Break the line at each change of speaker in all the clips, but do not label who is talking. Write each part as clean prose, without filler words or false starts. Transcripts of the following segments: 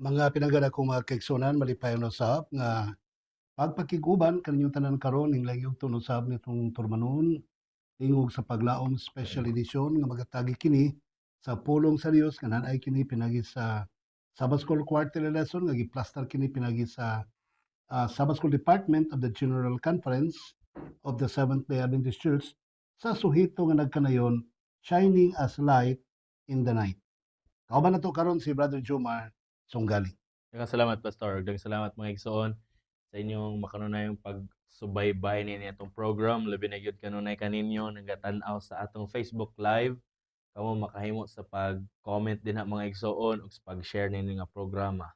Mga pinanggana kong mga kaigsunan, malipayong usab nga pagpakiguban kaninyong tanan karon ning layog tunusab nitong turmanon tingog sa paglaom special edition nga magatagi kini sa pulong sa Dios nga nanay kini pinagi sa Sabbath School Quarterly Lesson nga giplastar kini pinagi sa Sabbath School Department of the General Conference of the Seventh-day Adventist Church sa suhito nga nagkanayon Shining as Light in the Night. Kauban nato karon si Brother Jomar Sunggali.
Daghang salamat Pastor, daghang salamat mga igsoon sa inyong makanunayong pagsubaybay ninyo atong program, labi na gyud kanunay kaninyo nagatan-aw sa atong Facebook Live. Kamo makahimo sa pag-comment din ha mga igsoon ug sa pag-share ninyo nga programa.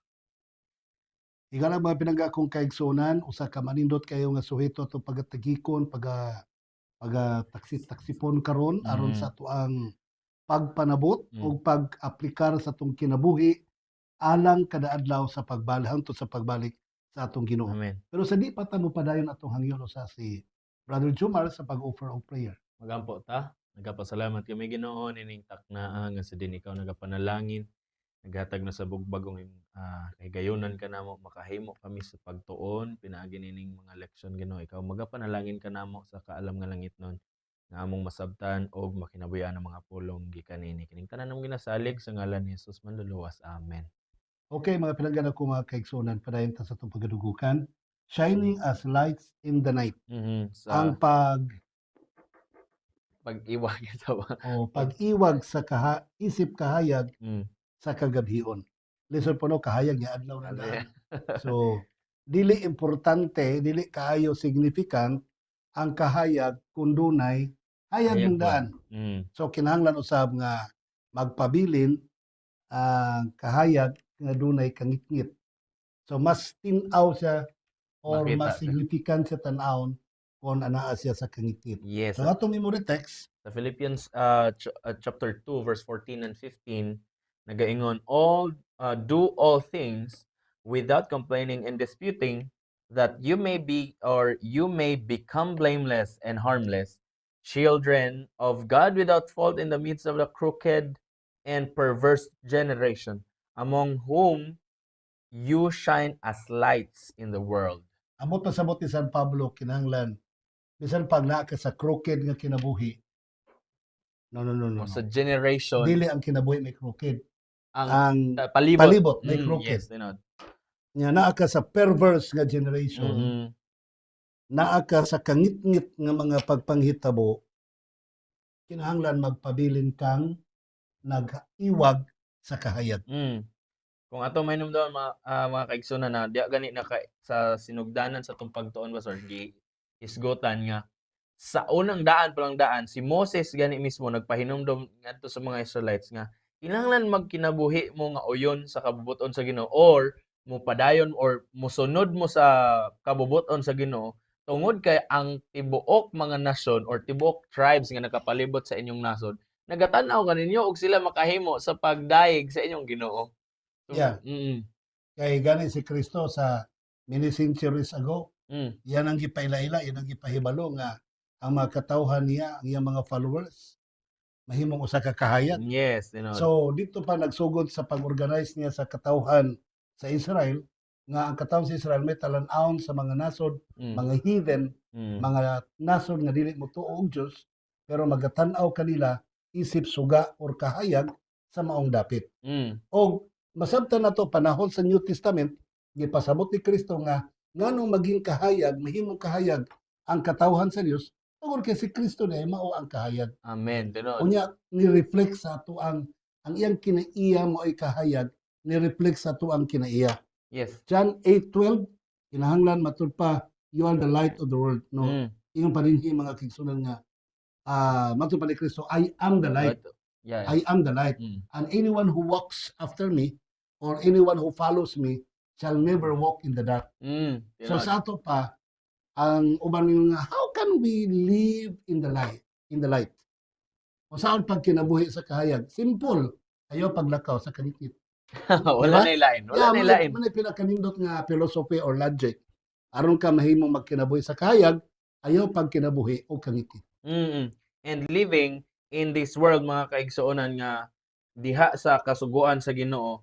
Igalang mga pinangga kong kaigsunan, usa ka manindot kayo nga suhito ato pagatagikon, taksipon karon aron sa ato ang pagpanabot o pag-aplikar sa atong kinabuhi alang kada adlaw sa pagbalik sa atong Ginoo.
Amen.
Pero sa di pa ta mo padayon atong hangyon sa si Brother Jomar sa pag-offer of prayer.
Magampo ta. Nagapasalamat kami Ginoo nining taknaa nga sa din ikaw nagapanalangin. Naghatag na sa bugbagong kahigayonan ka namo makahimo kami sa pagtuon pinaagi nining mga leksyon Ginoo ikaw magapanalangin ka namo sa kaalam nga langitnon nga among masabtan og makinabuhian ang mga pulong gikan nini kining tanan namong ginasalig sa ngalan ni Hesus manluluwas. Amen.
Okay, mga pinanggan ko mga kaigsunan, padayon ta sa itong pagadugukan. Shining as lights in the night. Ang
Sa pag-iwag sa
pag-iwag sa isip kahayag sa kagabhion. Listen po no, kahayag niya adlaw na lang. So, dili importante, dili kaayo significant ang kahayag kung dunay hayag ng daan. So, kinahanglan usab nga magpabilin ang kahayag nga dunay kangitngit. So, mas tinaw siya or
Makita
mas
siya.
significant siya tanawon kung anaa siya sa kangitngit.
Yes.
So, atong memory text,
Sa Philippians chapter 2 verse 14 and 15 nagaingon do all things without complaining and disputing that you may become blameless and harmless children of God without fault in the midst of the crooked and perverse generation among whom you shine as lights in the world.
amot pasabot ni San Pablo kinahanglan bisan pag naa ka sa crooked nga kinabuhi. No.
Sa generation
Dili ang kinabuhi may crooked.
ang
Ang
palibot
palibot may crooked.
yes, tinod.
Nga naa ka sa perverse nga generation, naa ka sa kangit-ngit nga mga pagpanghitabo, kinahanglan magpabilin kang nag-iwag sa kahayag.
Kung ato may numdaman mga kaigsunan na diya gani na sa sinugdanan sa tong pagtuon ba sir isgotan nga sa unang daan palang daan si Moses gani mismo nagpahinumdom ngadto sa mga Israelites nga kinahanglan magkinabuhi mo nga uyon sa kabubuton sa Ginoo or mupadayon or musunod mo sa kabubuton sa Ginoo tungod kay ang tibuok mga nasyon or tibuok tribes nga nakapalibot sa inyong nasod nagatan-aw kaninyo og sila makahimo sa pagdaig sa inyong Ginoo.
Yeah. Kay gani si Kristo sa many centuries ago, yan ang gipailaila, yan ang gipahibalo nga ang mga katawhan niya, ang iyang mga followers, mahimong usa ka kahayag.
Yes, tinod.
So dito pa nagsugod sa pag-organize niya sa katawhan sa Israel nga ang katawhan sa Israel may talan-awon sa mga nasod, mga heathen, mga nasod nga dili mo tuo og Dios, pero magatan-aw kanila isip suga or kahayag sa maong dapit. O masabtan nato panahon sa New Testament gipasabot ni Kristo nga nganong maging kahayag, mahimong kahayag ang katawhan sa Dios tungod kay si Kristo na mao ang kahayag.
Amen. Tinod.
Unya ni-reflect sa ato ang iyang kinaiya mo ay kahayag, ni-reflect sa ato ang kinaiya.
Yes.
John 8:12 kinahanglan matud pa you are the light of the world, no. Ingon pa rin mga kigsunan nga matud pa ni Kristo I am the light.
Yeah.
I am the light. And anyone who walks after me or anyone who follows me shall never walk in the dark. So sa ato pa ang uban nga how can we live in the light? O saan pag kinabuhi sa kahayag? Simple. Ayaw paglakaw sa kanikit.
Wala na ilain. Wala na ilain.
Manay pinakanindot nga philosophy or logic. Aron ka mahimong magkinabuhi sa kahayag, ayaw pag kinabuhi o kangiti.
And living in this world mga kaigsuonan nga diha sa kasuguan sa Ginoo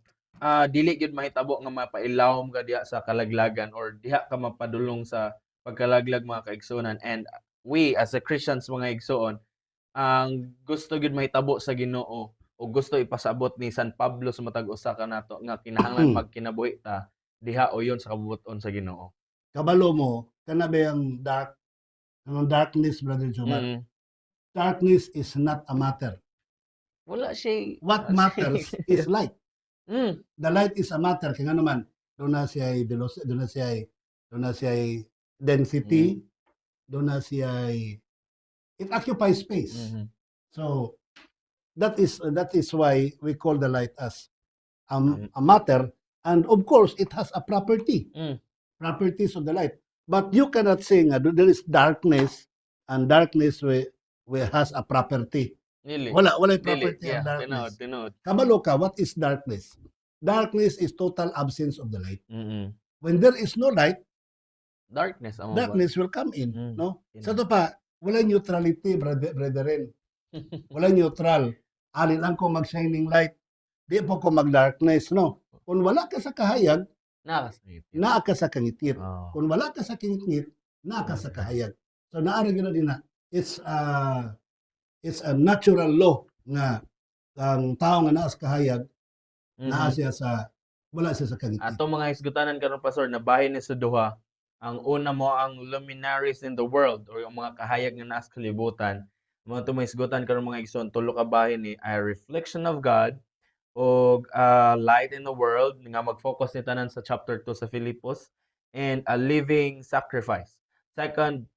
dili gyud mahitabo nga mapailawom ka diha sa kalaglagan or diha ka mapadulong sa pagkalaglag mga kaigsunan. And we as a Christians mga igsoon, ang gusto gyud mahitabo sa Ginoo o gusto ipasabot ni San Pablo sa matag usa ka nato nga kinahanglan magkinabuhi ta diha o yon sa kabubuton sa Ginoo.
Kabalo mo, kana ba yung darkness, Brother Jomar?
Mm.
Darkness is not a matter.
Wala siya
What matters is light.
Mm.
The light is a matter. Kaya nga naman, doon na siya velocity, doon na siya density, doon na siya it occupies space.
Mhm.
So that is why we call the light as a matter, and of course it has a property. Properties of the light. But you cannot say nga there is darkness and darkness has a property.
Dili.
Wala yung
Dili.
property
Yeah,
of darkness.
tinuod.
Kabalo ka, what is darkness? Darkness is total absence of the light.
Mm.
When there is no light,
Darkness amo ba?
darkness will come in,
Mm.
no? Sa to pa, wala neutrality, brethren. Wala neutral. Alin lang ko mag-shining light. Di po ko mag-darkness, no? Kung wala ka sa kahayag,
Nakasangit.
naa ka sa kangitngit.
Oh.
Kung wala ka sa kangitngit, naa ka sa kahayag. So naari na din na it's a natural law nga ang tao nga naa sa kahayag, naa siya sa wala siya sa kangitngit.
Ato mga hisgutanan karon pastor na bahin ni sa duha. Ang una mo ang luminaries in the world or yung mga kahayag nga naa sa kalibutan. Mga to mga hisgutan karon mga igsoon, tulo ka bahin ni a reflection of God o light in the world nga mag-focus ni tanan sa chapter 2 sa Filipos, and a living sacrifice. Second,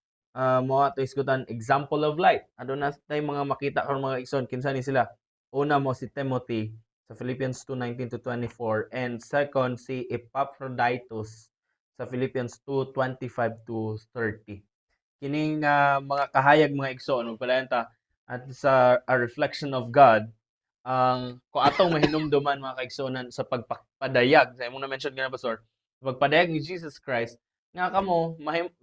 mo ato isgutan example of light. Ano na tay mga makita karon mga igsoon kinsa ni sila? Una mo si Timothy sa Philippians 2:19-24, and second si Epaphroditus sa Philippians 2:25-30. Kining mga kahayag mga igsoon magpadayon ta at sa a reflection of God, ang kung atong mahinumduman mga kaigsunan sa pagpadayag sa imong na-mention nga pastor, pagpadayag ni Jesus Christ nga kamo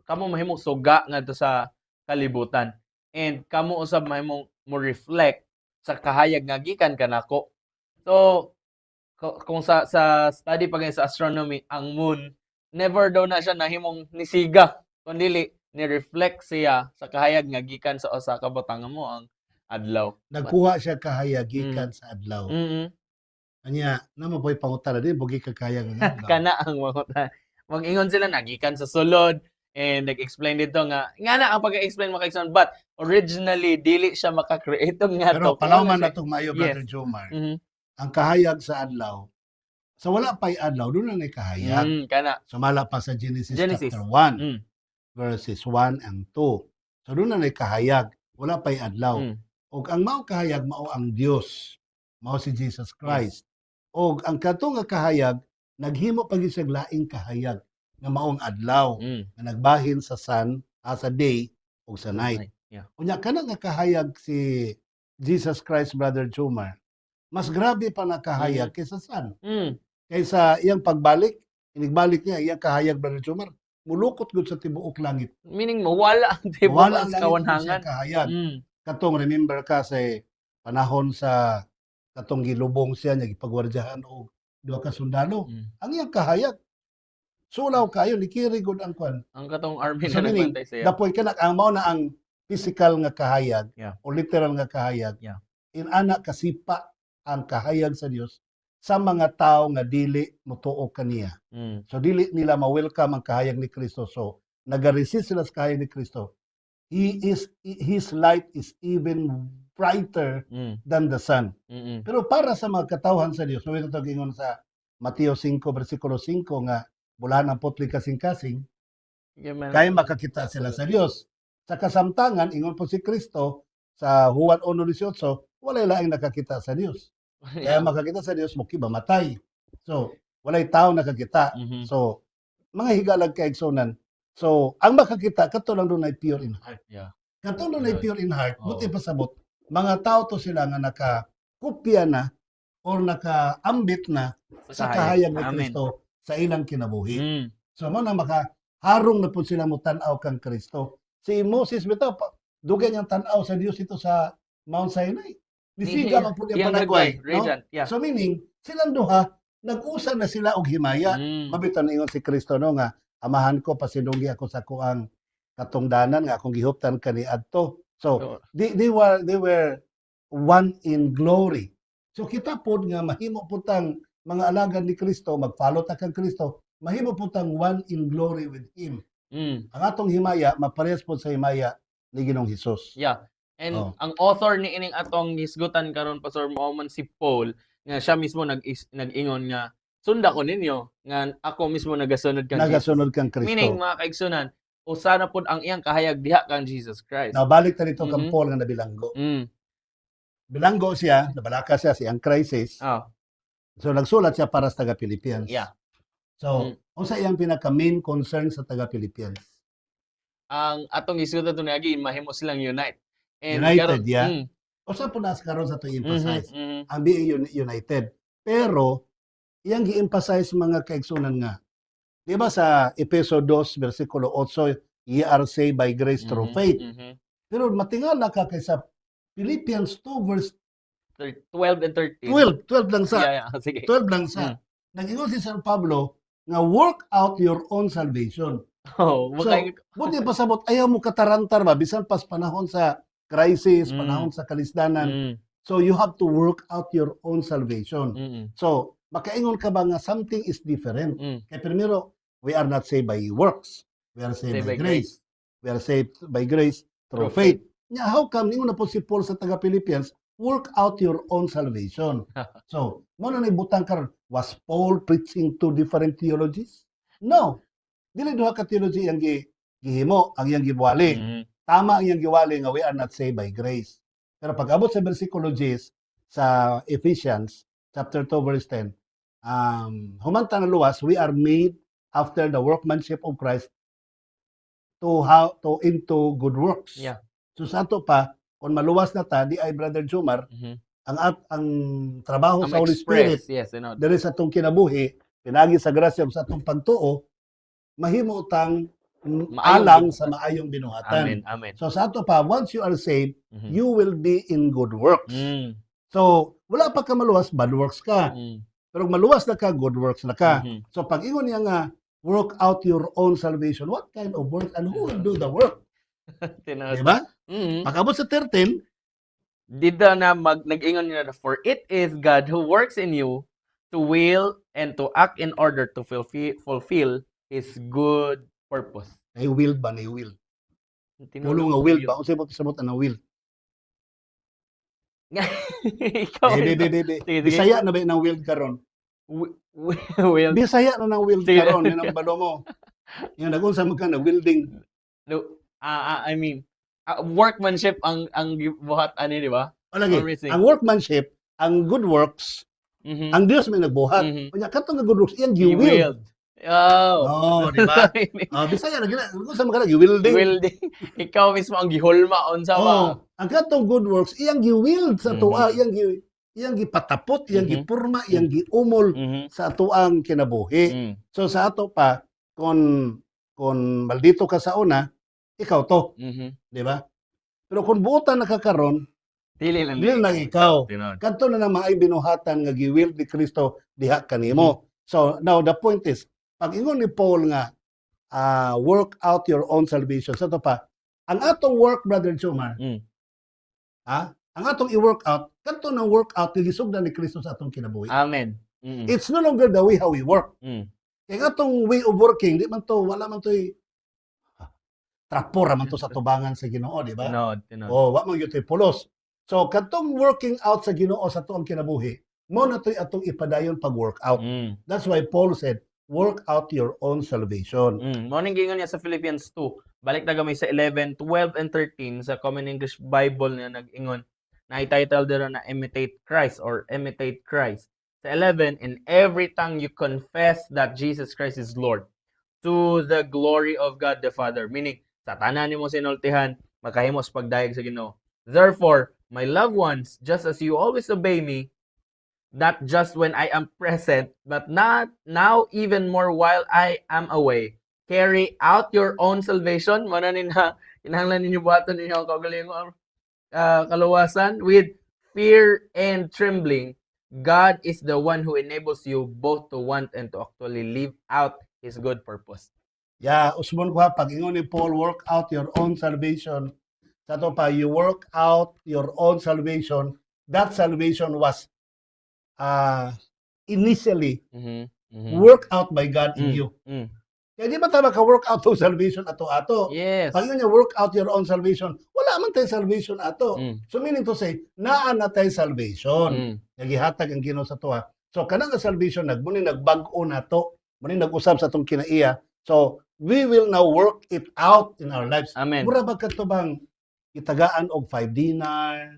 mahimong suga ngadto sa kalibutan, and kamo usab mahimong mo reflect sa kahayag nga gikan kanako. So kung sa study pa sa astronomy, ang moon never daw na siya nahimong nisiga, kundi ni-reflect siya sa kahayag nga gikan sa usa ka butang mo ang adlaw.
Nagkuha siya kahayag gikan sa adlaw.
Mm.
Anya, namo boy pangutana din bugi ka kahayag nga adlaw.
Kana ang mga mag-ingon sila nagikan sa sulod, and nag-explain dito nga na ang pag-explain mo kaigsoon, but originally dili siya maka-create nga
Pero
to.
palaman na itong maayo, Brother
Yes.
Jomar.
Mhm.
Ang kahayag sa adlaw, sa wala pa'y adlaw, doon na kahayag.
Kana.
Sumala pa sa Genesis
Genesis.
chapter 1,
Mm.
verses 1 and 2. So doon na kahayag, wala pa'y adlaw.
Mm.
Og ang mao kahayag, mao ang Dios, mao si Jesus Christ. Og ang kato nga kahayag, naghimo pag siya laing kahayag, nga maong adlaw,
Mm.
nga nagbahin sa sun, sa day, o sa night.
Yeah.
Unya kana nga kahayag si Jesus Christ, Brother Jomar, mas grabe pa na kahayag kaysa sun.
Mm.
Kaysa iyang pagbalik, inigbalik niya, iyang kahayag, Brother Jomar, mulukot gud sa tibuok langit.
Meaning mawala ang tibuok
Wala
sa
lang
kawanhangan.
siya kahayag.
Mm.
Katong remember ka sa panahon sa katong gilubong siya, niya gipagwardyahan og duha ka sundalo.
Mm.
Ang iyang kahayag, sulaw kayo, likiri gud ang kwan.
Ang katong army
So
na
meaning,
nagbantay siya.
dapoy ka na, ang mao na ang physical nga kahayag,
Yeah.
o literal nga kahayag.
Yeah.
Inana kasipa ang kahayag sa Dios sa mga tao nga dili motuo kaniya.
Mm.
So dili nila ma-welcome ang kahayag ni Kristo. So nagaresist sila sa kahayag ni Kristo. His light is even brighter
Mm.
than the sun.
Mm.
Pero para sa mga katawhan sa Dios, may ito gingon sa Mateo 5 versikulo 5 nga bulahan ang putli kasing-kasing,
Yeah, man.
kaya makakita sila sa Dios. Sa kasamtangan, ingon po si Kristo sa Juan 1:18, walay laing nakakita sa Dios. Kaya makakita sa Dios mo kiba matay. So, walay tao nakakita.
Mhm.
So, mga higalag kaigsonan. So, ang makakita kato lang doon ay pure in heart.
Yeah.
Kato lang ay pure in heart.
Oo.
Buti pasabot. Mga tao to sila nga nakakopya na or nakaambit na sa kahayag ni
Amen.
Kristo sa ilang kinabuhi.
Mm.
So, mo na makaharong na po sila mo tanaw kang Kristo. Si Moses bitaw, dugay niyang tanaw sa Dios ito sa Mount Sinai. Nisiga man po niya
Iyang
panagway.
nagway, radiant. Yeah.
So meaning, silang duha, nag-usa na sila og himaya. Mabiton ingon si Kristo no nga amahan ko pasinunggi ako sa kuang katungdanan nga akong gihuptan kaniadto. So they were one in glory. So kita pod nga mahimo putang mga alagad ni Kristo, mag-follow ta kang Kristo, mahimo putang one in glory with him. Ang atong himaya maparehas pod sa himaya ni Ginoong Hesus.
Yeah. And
Oh.
ang author ni ining atong hisgutan karon Pastor Moman si Paul nga siya mismo nag-ingon nga sunda ko ninyo nga ako mismo nagasunod kang
Nagasunod kang
Jesus. Meaning
Kristo.
mga kaigsunan, usa na pod ang iyang kahayag diha kang Jesus Christ.
Now balik ta dito kang
Mhm.
Paul nga nabilanggo.
Mm.
Bilanggo siya, nabalaka siya siyang crisis.
Oh,
So nagsulat siya para sa taga Philippians.
yeah.
So unsa iyang pinaka main concern sa taga Philippians?
Ang atong hisgutan to niagi mahimo silang unite. And
United,
karon-
yeah.
Mm.
Usa po nas karon sa to emphasize
Mhm, mhm.
ang being united. Pero iyang gi-emphasize mga kaigsunan nga. Di ba sa Efeso 2 versikulo 8, ye are saved by grace through
Mhm,
faith.
mhm.
Pero matingala ka kay sa Philippians 2 verse
12 and 13.
12 lang sa.
Yeah, yeah. Sige.
12 lang sa. Nag-ingon si San Pablo nga work out your own salvation.
Oh,
So,
makay
buti pasabot ayaw mo katarantar ba bisan pas panahon sa crisis,
Mm.
panahon sa kalisdanan.
Mm,
So you have to work out your own salvation.
mm,
So makaingon ka ba nga something is different?
mm.
Kaya primero, we are not saved by works. We are saved by grace. We are saved by grace through
Through
faith. Nya how come ningon na po si Paul sa taga Philippians, work out your own salvation. So, mo na naibutang karon, was Paul preaching two different theologies? No. Dili duha ka theology ang gihimo, ang iyang gibuwali.
Mhm.
Tama ang iyang giwali nga we are not saved by grace. Pero pag abot sa versikulo 10 sa Ephesians chapter 2 verse 10, humanta na luwas, we are made after the workmanship of Christ to into good works.
Yeah.
So sa ato pa, kung maluwas na ta, di ay Brother Jomar,
Mhm.
ang trabaho
Ang
sa Holy Spirit,
express, yes, you know.
diri sa atong kinabuhi, pinagi sa grasya sa atong pagtuo, mahimo tang
Maayong
alang
binuhatan.
sa maayong binuhatan.
Amen, amen.
So sa ato pa, once you are saved,
Mhm.
you will be in good works.
Mm,
So wala pa ka maluwas, bad works ka.
mm,
Pero maluwas na ka, good works na ka.
mhm.
So pag ingon niya nga, work out your own salvation, what kind of work and who will do the work?
Tinawag.
Di ba?
Mhm.
Pag abot sa 13,
Dito na nag-ingon niya na, for it is God who works in you to will and to act in order to fulfill His good purpose.
ay will ba? Ay will.
Tinawag
Pulo nga
ko
will
yun.
ba? Kung sa'yo pasabot ang will.
Ikaw.
Bebe.
Sige.
Bisaya na ba ng will karon?
Will.
Bisaya na ng will
Sige.
karon. Yan ang balo mo. Yung nagunsa mo ka na wielding.
I mean, workmanship ang buhat ani, di ba?
O lagi,
Everything.
ang workmanship, ang good works,
Mhm.
ang Dios may nagbuhat.
Mhm.
Kanya katong nga good works, iyang
He
gi-will.
willed. Oh.
Oh, di ba? Bisaya na gina. Kung sa mga gi-wielding.
Wielding. Ikaw mismo ang gihulma unsa ba?
Oh, ang katong good works, iyang gi-wield sa tuwa, iyang gipatapot, iyang
Mhm.
gipurma, iyang giumol
Mhm.
sa atuang kinabuhi.
Mm.
So sa ato pa, kung maldito ka sa una, ikaw to,
Mhm.
di ba? Pero kung buotan na ka karon,
Dili lang.
dili lang ikaw.
Tinawag.
Kanto na nang maay binuhatan nga gi-wield ni Kristo diha kanimo. So now the point is, pag ingon ni Paul nga work out your own salvation. Sa to pa, ang atong work, Brother Jomar,
Mm.
ang atong i-work out, kanto ng work out gigisugdan ni Kristo sa atong kinabuhi.
Amen. Mm.
It's no longer the way how we work.
Mm.
Kaya nga atong way of working, di man to, wala man to trapor man to sa tubangan sa Ginoo, di ba?
Tinod.
O, wa man gyud to'y pulos. So, katong working out sa Ginoo sa tuong kinabuhi, mo na to'y atong ipadayon pag-work out.
Mm.
That's why Paul said, work out your own salvation.
Morning gingon niya sa Philippians 2. Balik na kami sa 11, 12, and 13 sa Common English Bible na nag-ingon. Na i-title dito na Imitate Christ or Imitate Christ. Sa 11, in every tongue you confess that Jesus Christ is Lord to the glory of God the Father. Meaning, sa tanan nimo sinultihan, makahimos pagdayeg sa Ginoo. Therefore, my loved ones, just as you always obey me, not just when I am present, but not now even more while I am away. Carry out your own salvation. Mananin na, kinahanglan ninyo buhaton ninyo ang kaugalingong kaluwasan with fear and trembling, God is the one who enables you both to want and to actually live out His good purpose.
Yeah, usbon ko ha, pag ingon ni Paul, work out your own salvation. Sa to pa, you work out your own salvation. That salvation was initially
Mhm. Mhm.
worked out by God in
Mm.
you.
Mm.
Kaya di ba tama ka work out to salvation ato-ato?
Yes.
Pag yun yung work out your own salvation, wala man tayo salvation ato.
Mm.
So meaning to say, naa na tayo salvation.
Mm.
Nagihatag ang Ginoo sa tuwa. So kanang nga salvation muni nagbag-o nato, muni nag-usab sa tong kinaiya. So we will now work it out in our lives.
Amen.
Mura ba kadto bang itagaan og 5 dinar?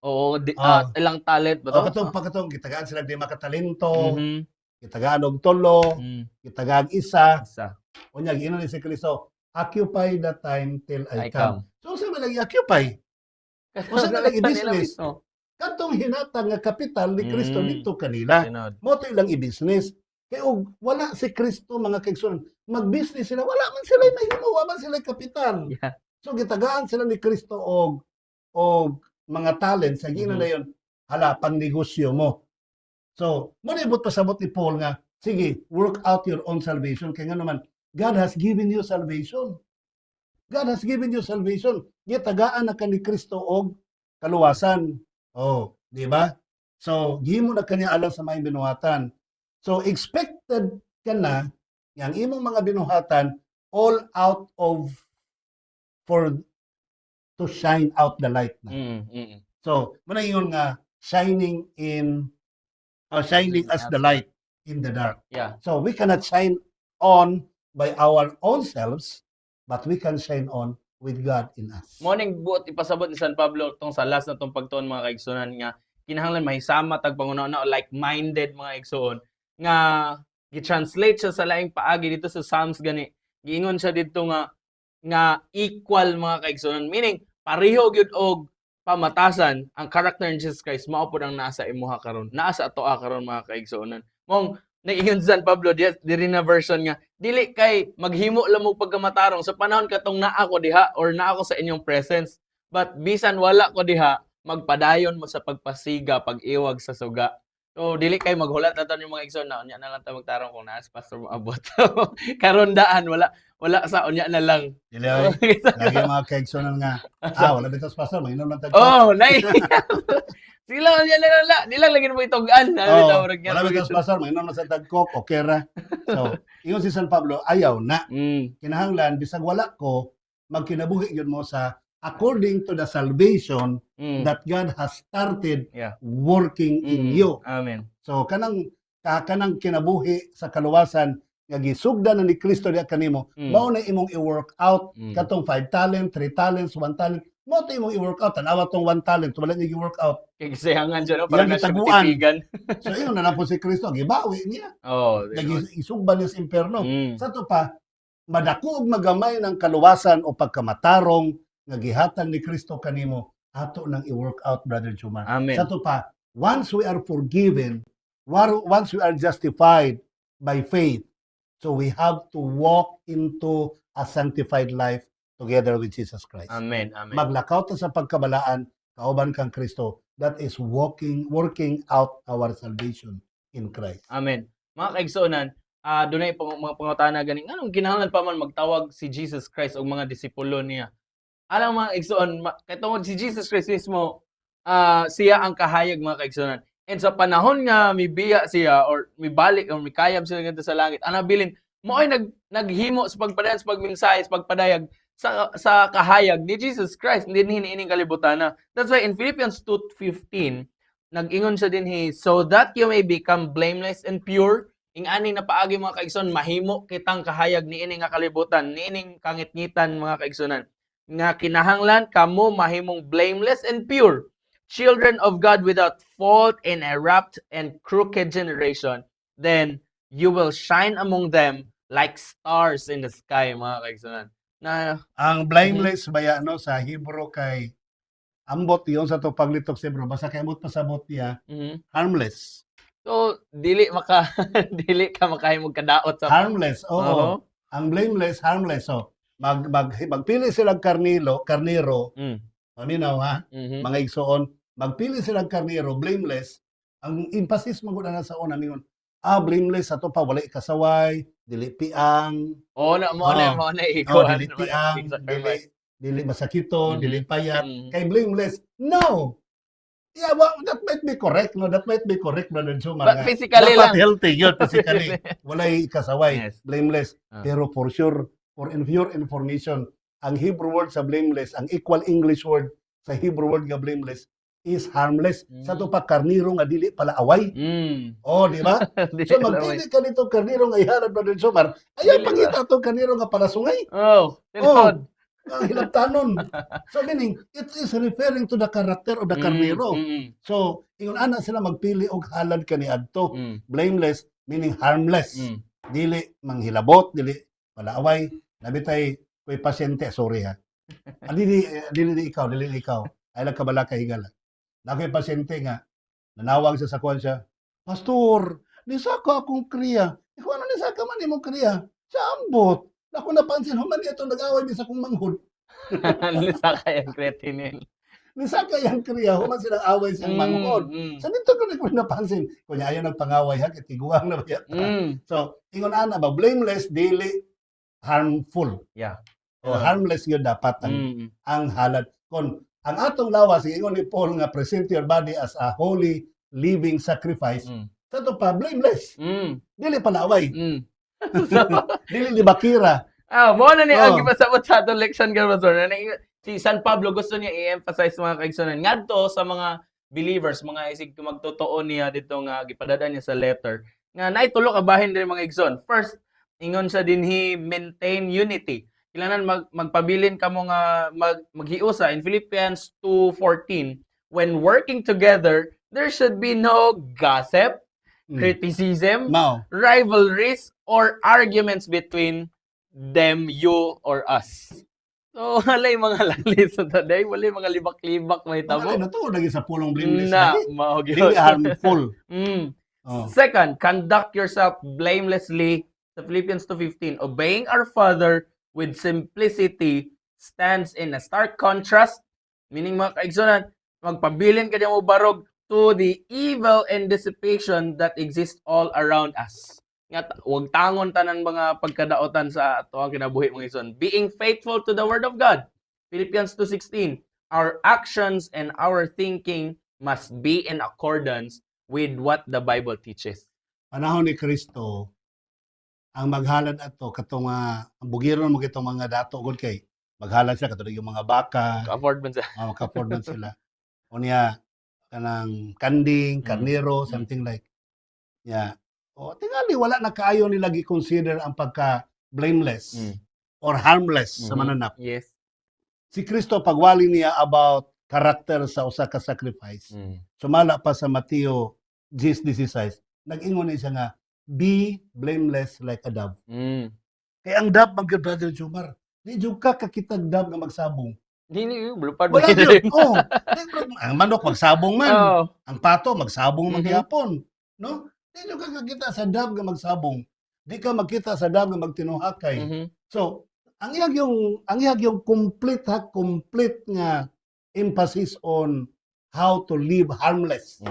Oo,
Ah.
ilang talent ba
O
to?
katong gitagaan sila di makatalento,
Mhm.
gitagaan og tulo,
Mm.
gitagaan isa.
Isa.
Unya giingon ni si Kristo, occupy the time till I
I
come.
come.
So unsa man lagi occupy? Unsa man lagi business? Katong hinatag nga kapital ni Kristo
Mm.
dito kanila.
Tinod.
Mo to ilang i-business. Kaya og wala si Kristo mga kaigsoon, mag-business sila, wala man sila mahimo, wala man sila kapital.
Yeah.
So gitagaan sila ni Kristo og mga talent sa gina
Mhm.
na yon. Hala, pangnegosyo mo. So, manibot pasabot ni Paul nga, sige, work out your own salvation. Kaya nga naman, God has given you salvation. God has given you salvation. Gitagaan na ka ni Kristo og kaluwasan. Oh, di ba? So, gihimo na kanya alam sa mga binuhatan. So, expected ka na yang imong mga binuhatan all out of for to shine out the light na.
Mm. Mm.
So, muna yun nga shining as the light in the dark.
Yeah.
So, we cannot shine on by our own selves, but we can shine on with God in us.
Morning buot ipasabot ni San Pablo tong sa last na tong pagtuon mga kaigsunan nga kinahanglan mahisama tag pangunauna like-minded mga igsoon nga gi-translate siya sa laing paagi dito sa Psalms gani. Giingon siya dito nga equal mga kaigsunan, meaning pareho gyud og pamatasan ang character ni Jesus Christ mao pud ang nasa imuha karon. Naa sa atoa karon mga kaigsuonan. Mong naiingon San Pablo diri na version nga dili kay maghimo lang mo pagkamatarong sa panahon katong naa ko diha or naa ko sa inyong presence, but bisan wala ko diha magpadayon mo sa pagpasiga pag-iwag sa suga. So dili kay maghulat nato ni mga igsoon na unya na lang ta magtarong kung naas pastor moabot. Karon daan wala sa unya na lang.
Dili ay, lagi mga kaigsunan nga, wala bitos pastor, mainom lang tag.
Oh, nay. Sila unya na lang, di lang lagi mo itugan.
Wala bitos pastor, mainom lang sa tagkok, okay ra. So, ingon si San Pablo, ayaw na. Kinahanglan bisag wala ko, magkinabuhi yun mo sa according to the salvation that God has started working in you.
Amen.
So kanang kinabuhi sa kaluwasan nga gisugdan na ni Kristo diha kanimo, mao na imong i-work out katong 5 talent, 3 talents, 1 talent. Mao to imong i-work out. Tanawa tong 1 talent, wala niya i-work out.
Kay gisayangan dyan, no? Para
Yan
na siya
gitaguan.
matitigan.
So ingon na lang po si Kristo, gibawi niya.
Oh,
Isugban niya sa impyerno. Sa to pa, madako og magamay ng kaluwasan o pagkamatarong nga gihatag ni Kristo kanimo, ato nang i-work out, Brother Juma.
Amen.
Sa to pa, once we are forgiven, once we are justified by faith, so we have to walk into a sanctified life together with Jesus Christ.
Amen. Amen.
Maglakaw ta sa pagkabalaan, kauban kang Kristo. That is working out our salvation in Christ.
Amen. Mga kaigsuonan, dunay mga pangutana gani anong kinahanglan pa man magtawag si Jesus Christ og mga disipulo niya. Alam mga kaigsuon, katungod si Jesus Christ mismo, siya ang kahayag mga kaigsuonan. And sa panahon nga mibiya siya or mibalik or mikayab siya ngadto sa langit, anabilin mo'y naghimo sa pagpadayon sa pagmensahe sa pagpadayag sa kahayag ni Jesus Christ, hindi hiniining kalibutan na. That's why in Philippians 2:15, nag-ingon siya dinhi, so that you may become blameless and pure. Ing-ani na paagi mga kaigsoon, mahimo kitang kahayag niining nga kalibutan, niining kangitngitan mga kaigsonan. Nga kinahanglan kamo mahimong blameless and pure, children of God without fault in a corrupt and crooked generation. Then you will shine among them like stars in the sky mga kaigsonan. Na
ang blameless baya no sa Hebrew kay ambot yon sa to paglitok sa Hebrew basta kay ambot pasabot niya harmless.
So dili dili ka makahimog kadaot sa
harmless. Oo. Ang blameless harmless. So magpili sila karnero, paminaw ha. Mga igsoon, magpili sila karnero blameless Ang emphasis mo na sa una mingon, blameless ato pa walay kasaway, dili piang,
Oo na
oo,
mo na
dili
ikuan mo na
tiang,
sacrifice.
dili masakito, dili
Mhm.
payat,
Mm.
kay blameless. No! Yeah, well, that might be correct, no? That might be correct, Brother Jomar,
But
nga
physically
dapat
lang.
healthy yun, physically. Walay kasaway,
Yes.
blameless.
Ah.
Pero for sure, for your information, ang Hebrew word sa blameless, ang equal English word sa Hebrew word nga blameless is harmless. Sa to pa karniro nga dili pala away. Oh, di ba?
Di
So
alam
magpili ka nito karniro nga ihanap, Brother Jomar.
Dili
Ayaw
ba?
pangita to karniro nga palasungay.
Oh, tinod.
Ang hinabtanon. So meaning, it is referring to the character of the karniro. So, ingon ana sila magpili og halad kaniadto. Blameless meaning harmless. Dili manghilabot, dili palaaway. Nabitay ko'y pasyente, sorry ha. Dili ikaw. Ay lang kabala ka higala. Na ko'y pasyente nga nanawag sa kuwan siya. Pastor, nisaka akong kriya. Ikaw ano nisaka man imong kriya? Sa ambot. Ako napansin, human ito nag-away din sa kong manghod.
Lisa kayang creatinine.
Nisaka yung kriya, human silang away sa manghod. Sa dito ko napansin. Kunya ayaw nagpangaway ha, kitiguang na ba yata. So, ingon ana ba, blameless, dili, harmful.
Yeah.
O harmless yun dapat ang halad. Kung ang atong lawas, ingon ni Paul nga, present your body as a holy, living sacrifice. Sa ito pa, blameless. Dili pala away.
So,
Dili di bakira.
mo na ni ang
Oh.
gipasabot sa atong leksyon karon na si San Pablo gusto niya i-emphasize mga kaigsunan ngadto sa mga believers, mga isig magtotoo niya dito nga gipadadaan niya sa letter nga naay tulo ka bahin diri mga igsoon. First, ingon siya dinhi maintain unity. Kailangan magpabilin kamo nga maghiusa in Philippians 2:14, when working together there should be no gossip, criticism,
Mao.
rivalries, or arguments between them, you, or us. So, walay mga lalis sa today, walay mga libak-libak may
Tabo.
tabo.
Na to lagi sa pulong blameless
Na,
lagi.
maog
Dili harmful. Oh.
Second, conduct yourself blamelessly. Sa Philippians 2:15, obeying our Father with simplicity stands in a stark contrast, meaning mga kaigsunan, magpabilin ka mo barog to the evil and dissipation that exist all around us. Nga wag tangon tanan mga pagkadaotan sa ato ang kinabuhi mga igsoon. Being faithful to the word of God. Philippians 2:16. Our actions and our thinking must be in accordance with what the Bible teaches.
Panahon ni Kristo, ang maghalad ato katong ang bugiron mo kitong mga dato gud kay maghalad siya katong yung mga baka,
Afford man sa.
maka-afford man sila. Unya kanang kanding, karnero, something like. Yeah. O tingali wala na kaayo nila gi-consider ang pagka blameless or harmless sa mananap.
Yes.
Si Kristo pagwali niya about character sa usa ka sacrifice. Sumala pa sa Mateo 10:16, nag-ingon na siya nga, be blameless like a dove. Kaya ang dove, Brother Jomar, di jud ka kakitag dove nga magsabong.
Dili blupad
Wala yun. Oh, ang manok magsabong man.
Oh.
Ang pato magsabong man gihapon. No? Di jud ka kakita sa dove nga magsabong. Di ka makita sa dove nga magtinuhakay. So, ang iyag yung complete nga emphasis on how to live harmless.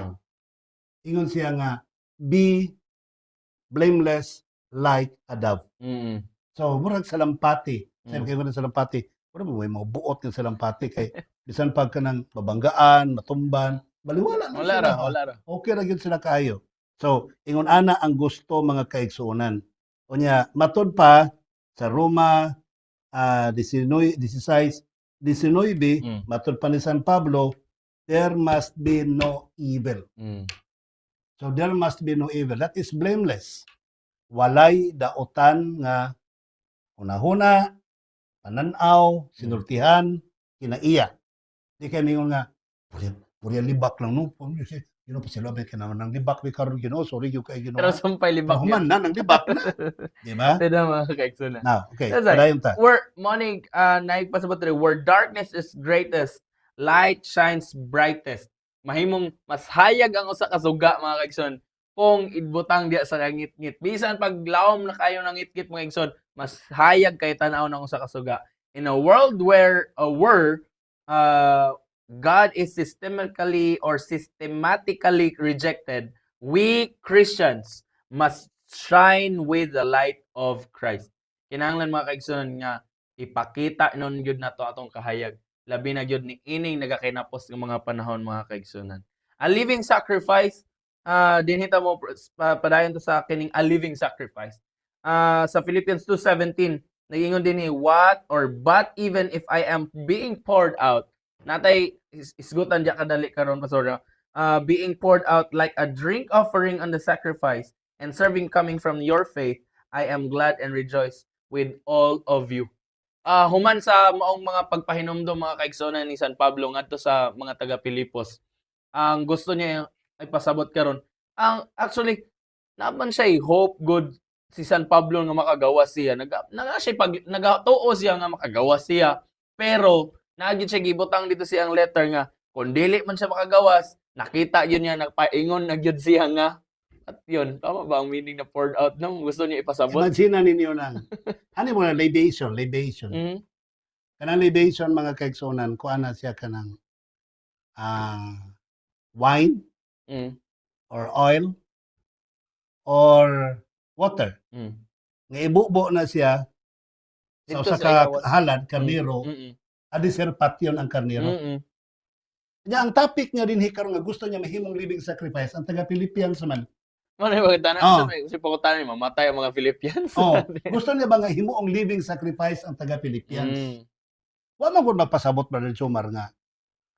Ingon siya nga, be blameless like a dove. So, murag salampati. Sabi kayo ng salampati, murag may mga buot ng salampati kay bisan pag ka ng mabanggaan, matumban, baliwala na sila.
Wala ra.
Okay ra gyud sila kaayo. So, ingon ana ang gusto mga kaigsuonan. Unya, matod pa sa Roma 19, matod pa ni San Pablo, there must be no evil. So there must be no evil. That is blameless. Walay daotan nga hunahuna, pananaw, sinultihan, kinaiya. Di kay ningon nga, purya libak lang no. Pa sila ba kinaman ng libak bi karon Ginoo, sorry gyud kay Ginoo.
Pero sumpay libak
Human na ng libak na. Di ba?
Tada mga kaigsunan.
Now, okay.
That's right.
Padayon ta.
Where morning naigpasabot rin, where darkness is greatest, light shines brightest. Mahimong mas hayag ang usa ka suga mga kaigsoon kung ibutang diya sa ngit-ngit. Bisan pag lawom na kayo ng ngit-ngit mga kaigsoon, mas hayag kay tan-aw ng usa ka suga. In a world where God is systematically rejected, we Christians must shine with the light of Christ. Kinahanglan mga kaigsunan nga ipakita nun gyud nato atong kahayag. Labi na gyud ni ining nagakinapos ng mga panahon mga kaigsunan. A living sacrifice, dinhita mo padayon to sa kining a living sacrifice. Sa Philippians 2:17 nagingon din ni but even if I am being poured out, natay isgutan diya kadali karon pastor, being poured out like a drink offering on the sacrifice and serving coming from your faith, I am glad and rejoice with all of you. Human sa maong mga pagpahinumdom mga kaigsonan ni San Pablo ngadto sa mga taga Pilipos, ang gusto niya ay pasabot karon. Actually naman siya hope good si San Pablo nga makagawas siya. Nagatuo siya nga makagawas siya. Pero naagid siya gibutang dito siyang letter nga kung dili man siya makagawas, nakita yun niya nagpaingon na gyud siya nga. At yun, tama ba ang meaning na poured out nang gusto niya ipasabot?
Imagine na ninyo nang ano mo na libation.
Mhm.
Kanang libation mga kaigsunan, kuan na siya kanang wine
Mm.
or oil or water.
Mm.
Nga ibubo na siya sa
Dito
usa
sa
ka
ilawas.
halad, karniro,
Mm.
adi sir patyon ang karniro.
Mm.
Nya ang topic niya dinhi karon nga gusto niya mahimong living sacrifice ang taga Philippians man.
Ano yung magtanan
Oh.
si pakutan mamatay ang mga Philippians.
Oh, gusto niya ba nga himuong living sacrifice ang taga Philippians?
Mm.
Wa man gud magpasabot Brother Chumar nga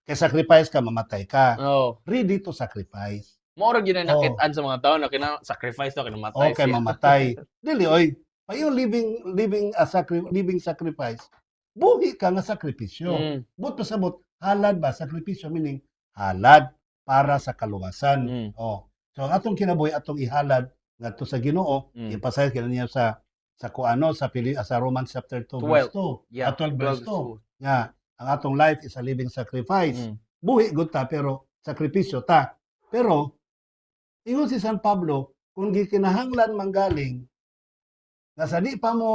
kay sacrifice ka mamatay ka.
Oh.
Ready to sacrifice.
Mao ra gyud na
Oh.
nakitaan sa mga tao na sacrifice to kinamatay
Okay,
siya.
mamatay. Dili oy. Payo living sacrifice. Buhi ka nga sakripisyo.
Mm.
But pasabot halad ba sakripisyo meaning halad para sa kaluwasan.
Mm.
Oh. So ang atong kinabuhi atong ihalad ngadto sa Ginoo,
Mm.
ipasay niya sa kuano sa sa Romans chapter 2
12.
verse 2.
Yeah,
12 verse
12.
2. Nga ang atong life is a living sacrifice.
Mm.
Buhi gud ta pero sakripisyo ta. Pero ingon si San Pablo kung gikinahanglan manggaling nga sa di pa mo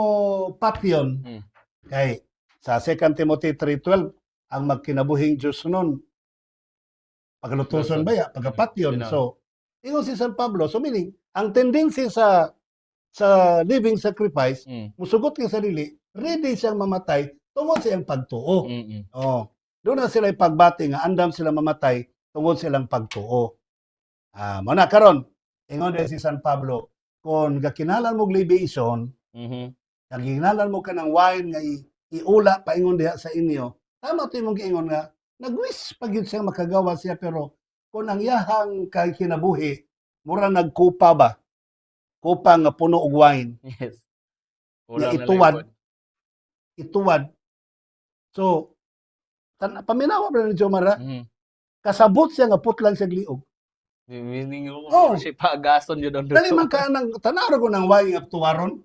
patyon
Mm.
kay sa 2 Timothy 3:12 ang magkinabuhing Diyos nun paglutuson ba ya pagapatyon.
Ginaon.
So ingon si San Pablo, so meaning ang tendency sa living sacrifice musugot nga sarili, ready siyang mamatay tungod sa iyang pagtuo.
Mm.
Oh, doon na sila pagbati nga andam sila mamatay tungod silang pagtuo. Mao na karon ingon din si San Pablo kung gakinalan mo libation,
Mhm.
gakinalan mo ka ng wine nga iula paingon diha sa inyo, tama to imong giingon nga nagwish pag yun siya makagawa siya pero kung ang iyahang kay kinabuhi mura nagkupa ba kupa nga puno og wine
Yes.
nga
Kulang na
ituwad
lang
ituwad so paminawa ba ni Jomara
yun.
kasabot siya nga putlang siya liog.
Meaning ko
Oh.
siya pagason yun doon.
Dali man ka nang tanaro ko ng wine nga tuwaron.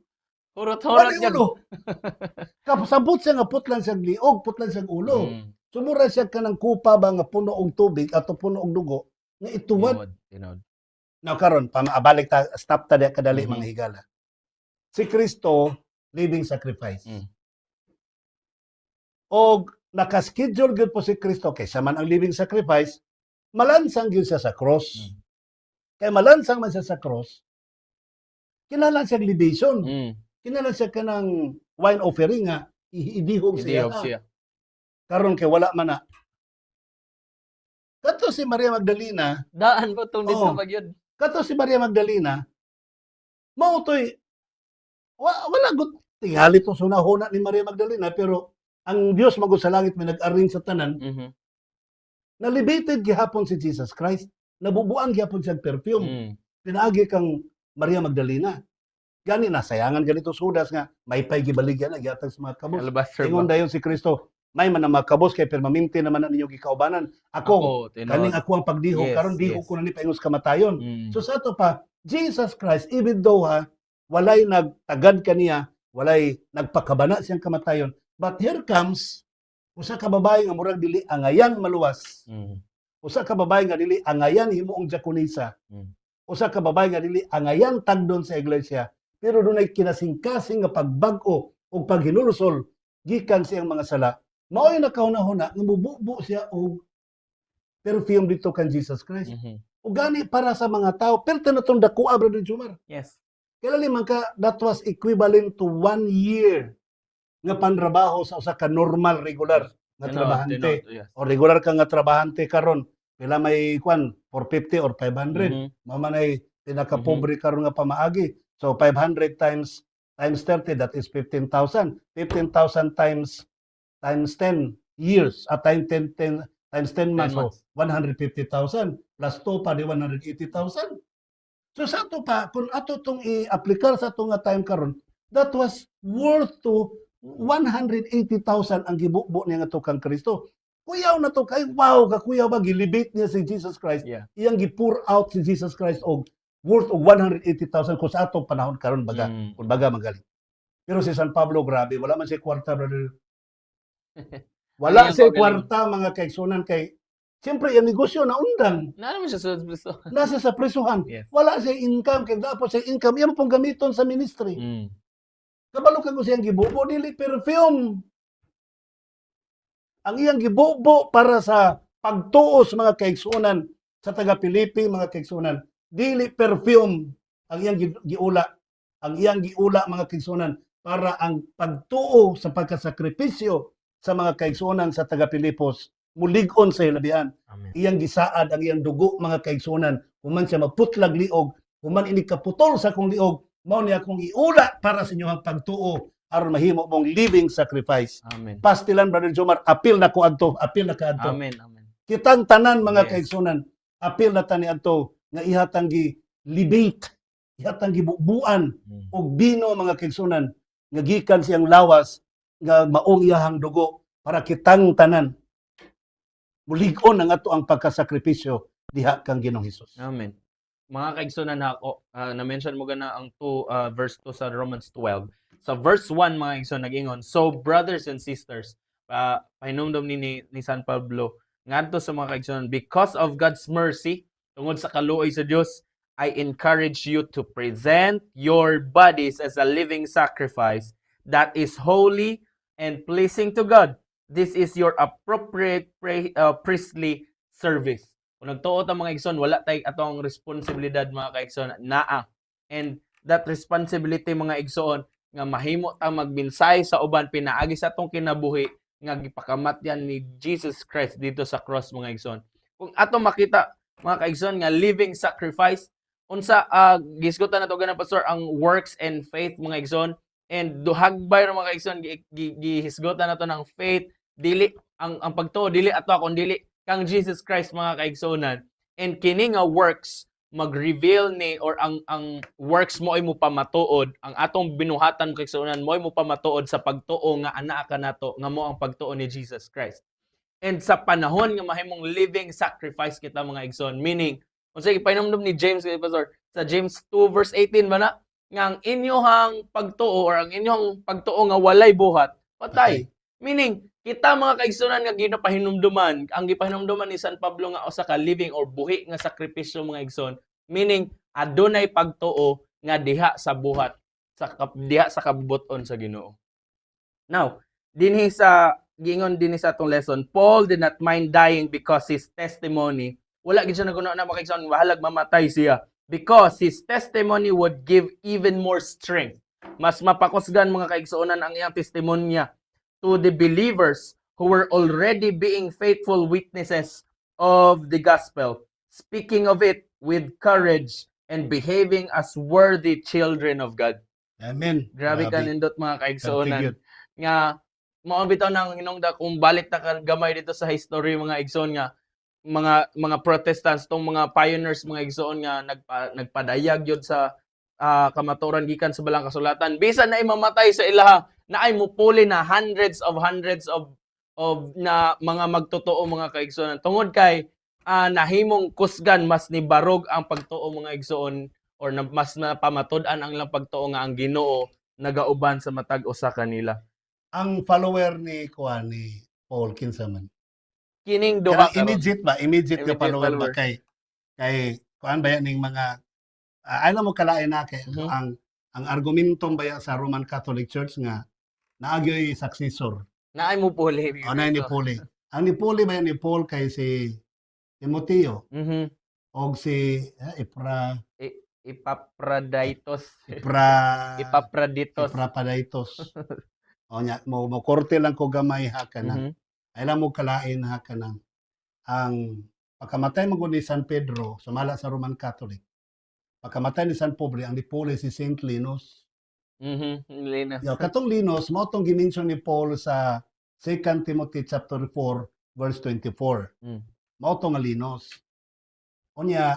Hurot-hurot
Wala
yan.
ulo. Kasabot siya nga putlang siya liog, putlang siya ulo.
Mm.
Sumura siya ka ng kupa ba nga puno og tubig ato puno og dugo nga ituwad.
Tinod.
Now karon pamaabalik ta stop ta diha kadali
Mhm.
mga higala. Si Kristo living sacrifice.
Mm.
Og nakaschedule gyud po si Kristo kay siya man ang living sacrifice, malansang gyud siya sa cross.
Mm.
Kay malansang man siya sa cross, kinahanglan siya libation.
Mm.
Kinahanglan siya kanang wine offering nga idihog siya.
Idihog siya.
Karon kay wala man na. Kato si Maria Magdalena,
Daan po tong dito
Oh.
magyud.
kato si Maria Magdalena, mao toy wala gud tingali tong sunahona ni Maria Magdalena pero ang Dios magud sa langit may nag-arrange sa tanan,
Mhm.
nalibated gihapon si Jesus Christ. Nabubuan gihapon siya og perfume.
Mm.
Pinaagi kang Maria Magdalena. Gani nasayangan ganito sudas nga may pay gibaligyan na gihatag sa mga kabos.
Alabaster
Ingon
ba?
dayon si Kristo, may man na mga kabos kay permanente naman na ninyo gikaubanan. Ako, kaning ako ang pagdihok
Yes,
karon dihok
yes.
ko na ni paingon sa kamatayon.
Mm.
So sa ato pa, Jesus Christ, even though walay nagtagad kaniya, walay nagpakabana siyang kamatayon, but here comes usa ka babae nga murag dili angayan maluwas.
Mm.
Usa ka babae nga dili angayan himuong diakonisa.
Mm.
Usa ka babae nga dili angayan tagdon sa iglesia, pero dunay kinasingkasing nga pagbag-o ug paghinulsol gikan siyang mga sala. Mao'y nakauna-huna nga mububo siya og perfume dito kan Jesus Christ.
Mhm.
O gani para sa mga tao, pero tinatong dakuha, Brother Jumar.
Yes.
Kailan man ka, that was equivalent to 1 year nga panrabaho sa usa ka normal, regular nga trabahante.
Yes.
O regular ka nga trabahante karon, pila may kwan, 450 or 500.
Mhm.
Mamanay pinaka-pobre karon nga pamaagi. So 500 times 30, that is 15,000. 15,000 times 10 years, times 10 months, so
months.
150,000 plus 2 pa di 180,000. So sa ato pa, kung ato itong i-applikar sa ato nga time karon, that was worth to 180,000 ang gibukbo niya nga to kang Kristo. Kuyaw na to kay wow, kakuyaw ba gilibit niya si Jesus Christ.
Yeah.
Iyang gi-pour out si Jesus Christ og worth of 180,000 kung sa ato panahon karon baga, kung baga magaling. Pero si San Pablo grabe, wala man siya kwarta, brother. Wala
Ano yan,
siya
pagaling?
kwarta mga kaigsunan kay siyempre yung negosyo na undang.
Na naman siya sa Kristo.
Nasa sa presuhan.
Yes.
Wala siya income kay dapat siya income yan pong gamiton sa ministry. Kabalo ka ko siyang gibubo dili perfume. Ang iyang gibubo para sa pagtuo sa mga kaigsunan sa taga Pilipi, mga kaigsunan, dili perfume ang iyang giula. Ang iyang giula mga kaigsunan para ang pagtuo sa pagkasakripisyo sa mga kaigsunan sa taga Pilipos mulig-on sa ilabihan.
Amen.
Iyang gisaad ang iyang dugo mga kaigsunan. Human siya maputlag liog, human ini kaputol sa akong liog, mao niya akong iula para sa inyong pagtuo aron mahimo mong living sacrifice.
Amen.
Pastilan, Brother Jomar, apil na ko adto, apil na ka adto.
Amen. Amen.
Kitang tanan mga
Yes.
kaigsunan, apil na tani adto nga ihatang gi-libate, ihatang gibubuan og bino mga kaigsunan nga gikan siyang lawas nga maong iyahang dugo para kitang tanan mulig-on ang ato ang pagkasakripisyo diha kang Ginoong Hesus.
Amen. Mga kaigsunan ako, na-mention mo gana ang verse 2 sa Romans 12. Sa verse 1 mga kaigsunan nag-ingon, so brothers and sisters, pahinumdom ni San Pablo ngadto sa mga kaigsunan, because of God's mercy, tungod sa kaluoy sa Dios, I encourage you to present your bodies as a living sacrifice that is holy and pleasing to God. This is your appropriate priestly service. Kung nagtuot ang mga igsoon, wala tay atong responsibilidad mga kaigsoon naa. And that responsibility mga igsoon nga mahimo ta magminsay sa uban pinaagi sa atong kinabuhi nga gipakamatyan ni Jesus Christ dito sa cross mga igsoon. Kung ato makita mga kaigsoon nga living sacrifice, unsa gisgutan nato ganang pastor ang works and faith mga igsoon, and duhagbay ra mga kaigsoon gihisgutan nato ng faith, dili ang pagtuo dili ato akong dili kang Jesus Christ mga kaigsunan, and kini nga works mag-reveal ni or ang works mo ay mo pamatuod, ang atong binuhatan kaigsunan mo ay mo pamatuod sa pagtuo nga ana ka nato nga mo ang pagtuo ni Jesus Christ. And sa panahon nga mahimong living sacrifice kita mga igsoon, meaning unsa gipahinomdom ni James kay pastor sa James 2 verse 18 ba na nga ang inyong pagtuo or ang inyong pagtuo nga walay buhat patay. Meaning kita mga kaigsunan nga ginapahinumduman, ang gipahinumduman ni San Pablo nga usa ka living or buhi nga sakripisyo mga igsoon, meaning adunay pagtuo nga diha sa buhat, diha sa kabubuton sa Ginoo. Now, dinhi sa giingon dinhi sa atong lesson, Paul did not mind dying because his testimony, wala gid siya naguno na mga igsoon, mahalag mamatay siya because his testimony would give even more strength. Mas mapakusgan mga kaigsuonan ang iyang testimonya to the believers who were already being faithful witnesses of the gospel, speaking of it with courage and behaving as worthy children of God.
Amen.
Grabe ka nindot mga kaigsuonan. Nga, mao bitaw nang hinungda kung balik ta gamay dito sa history mga igsoon nga mga Protestants, tong mga pioneers mga igsoon nga nagpadayag yun sa kamaturan gikan sa balang kasulatan. Bisan na imamatay sa ilaha, na ay mupuli na hundreds of na mga magtotoo mga kaigsoon. Tungod kay nahimong kusgan mas ni barog ang pagtuo mga igsoon or mas napamatud-an ang ilang pagtuo nga ang Ginoo nagauban sa matag usa kanila.
Ang follower ni Paul kinsa man?
Kining duha
Immediate nga follower ba kay kuan ba yan ning mga alam mo kalain na kay ang argumentong baya sa Roman Catholic Church nga naagyoy successor.
Naay mo puli.
Ano ni Paul? Ang ni Paul ba yan ni Paul kay si Timoteo
Mhm.
og si
Epaphroditus.
Ipra
Epaphroditus.
Epaphroditus. O nya mo korte lang ko gamay ha kanang
Mhm.
ay lang mo kalain ha kanang ang pagkamatay mo ni San Pedro sumala sa Roman Catholic. Pagkamatay ni San Pobre ang nipuli si Saint Linus.
Mhm. Linas.
Yo katong Linus mao tong gimension ni Paul sa 2 Timothy chapter 4 verse 24.
Mm.
Mao to nga Linus. Unya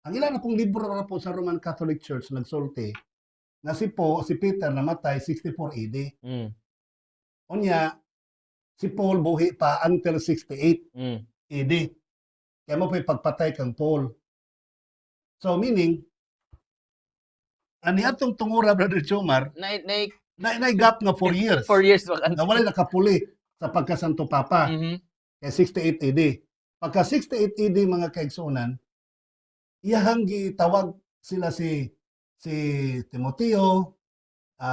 ang ilan na pong libro na po sa Roman Catholic Church nagsulti nga si Peter namatay 64 AD.
Mm.
Unya si Paul buhi pa until 68
Mm.
AD. Kaya mo pa'y pagpatay kang Paul. So meaning, ani atong tungura, Brother Jomar, na gap nga 4 years.
4 years pa
Na wala nakapuli sa pagkasanto Papa.
Mhm.
Kaya 68 AD. Pagka 68 AD mga kaigsunan, iyahang gitawag sila si Timoteo,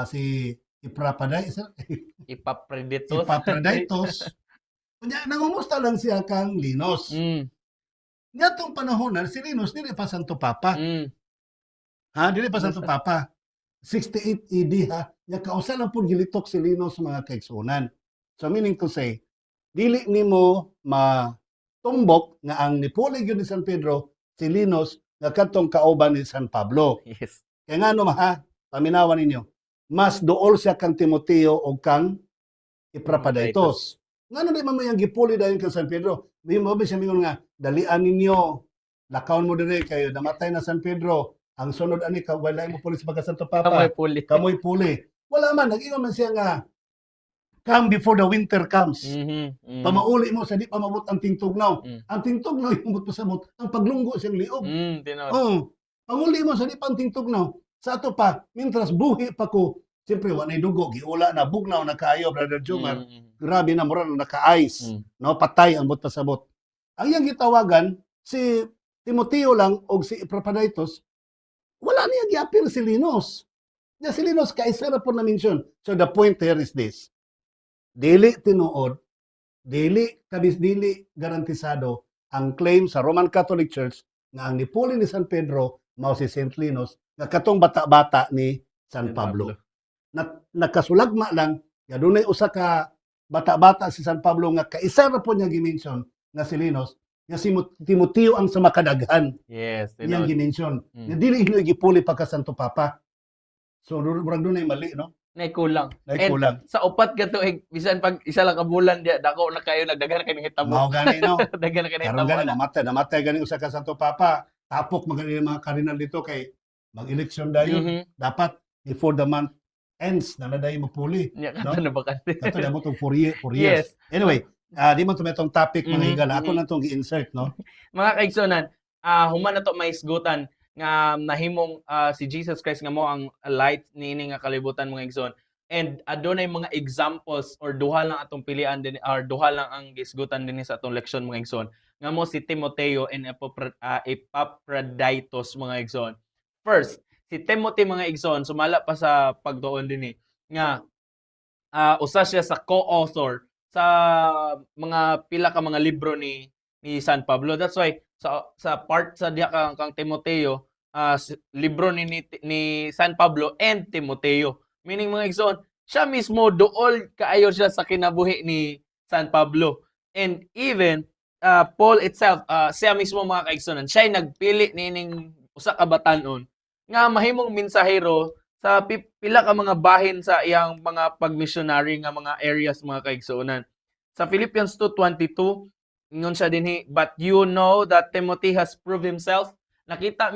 si
Epaphroditus.
Epaphroditus. Kunya nangumusta lang siya kang Linus.
Mm.
Nga tong panahonan si Linus dili pa santo Papa.
Mm.
Ha, dili pa santo Papa. 68 AD ha. Nya kausa lang pud gilitok si Linus mga kaigsunan. So meaning to say, dili nimo matumbok nga ang nipuli gyud ni San Pedro si Linus nga kadtong kauban ni San Pablo.
Yes.
Kaya nga no ha, paminawan ninyo. Mas duol siya kang Timoteo o kang Epaphroditus. Ngano di man yang gipuli dayon kang San Pedro? Di mo ba siya mingon nga dalian ninyo. Lakaon mo dire kayo namatay na San Pedro. Ang sunod ani ka wala mo puli sa pagkasanto Papa.
Kamoy puli.
Kamoy puli. Wala man nag-ingon man siya nga come before the winter comes.
Mhm. Mhm.
Pamauli mo sa di pa mabot ang tingtugnaw.
Mm.
Ang tingtugnaw yung pasabot ang paglunggo siyang liog.
Tinawag.
Oh, panguli mo sa di pa ang tingtugnaw. Sa ato pa, mintras buhi pa ko, siyempre wa nay dugo, giula na bugnaw na kaayo, Brother Jomar. Grabe na mura na naka-ice,
Mm.
no, patay ang but pasabot. Ang iyang gitawagan si Timoteo lang og si Epaphroditus, wala niya giapil si Linus. Ya si Linus kaisa ra po na mention. So the point here is this. Dili tinuod, dili garantisado ang claim sa Roman Catholic Church nga ang nipuli ni San Pedro mao si Saint Linus nga katong bata-bata ni San Pablo. Nakasulagma lang nga dunay usa ka bata-bata si San Pablo nga kaisa ra po niya gimension nga si Linus nga si Timoteo ang sa makadaghan
Yes.
niyang gimension.
Mm.
Nga dili hinoy gipuli pagka Santo Papa. So murag dunay mali no.
Nay kulang.
Nay kulang.
Sa upat ka tuig bisan pag isa lang ka bulan diya dako na kayo nagdaghan kay hitabo.
Mao gani no.
Daghan na kay
Karon
hitabo.
gani namatay gani usa ka Santo Papa. Tapok mga kardinal dito kay mag-eleksyon dayon.
Mhm.
Dapat before the month ends na dayon mapuli.
Nya
No?
kato na bakante.
Kato na mo tong 4 years.
Yes.
Anyway, di mo tumetong topic mga
Mhm,
higala. Ako
mhm.
lang tong gi-insert no.
Mga kaigsunan, human na to maisgutan nga nahimong si Jesus Christ nga mo ang light niini nga kalibutan mga igsoon. And adunay mga examples or duha lang atong pilian din or duha lang ang gisgutan dinhi sa atong leksyon mga igsoon. Nga mo si Timoteo and Epaphroditus mga igsoon. First, si Timothy mga igsoon sumala pa sa pagtuon dinhi nga usa siya sa co-author sa mga pila ka mga libro ni San Pablo. That's why sa part sa diha kang Timoteo, libro ni San Pablo and Timoteo. Meaning mga igsoon, siya mismo duol kaayo siya sa kinabuhi ni San Pablo. And even Paul itself, siya mismo mga kaigsunan, siya nagpili nining usa ka batan-on nga mahimong mensahero sa pila ka mga bahin sa iyang mga pag-missionary nga mga areas mga kaigsuonan. Sa Philippians 2:22, ingon siya dinhi, but you know that Timothy has proved himself. Nakita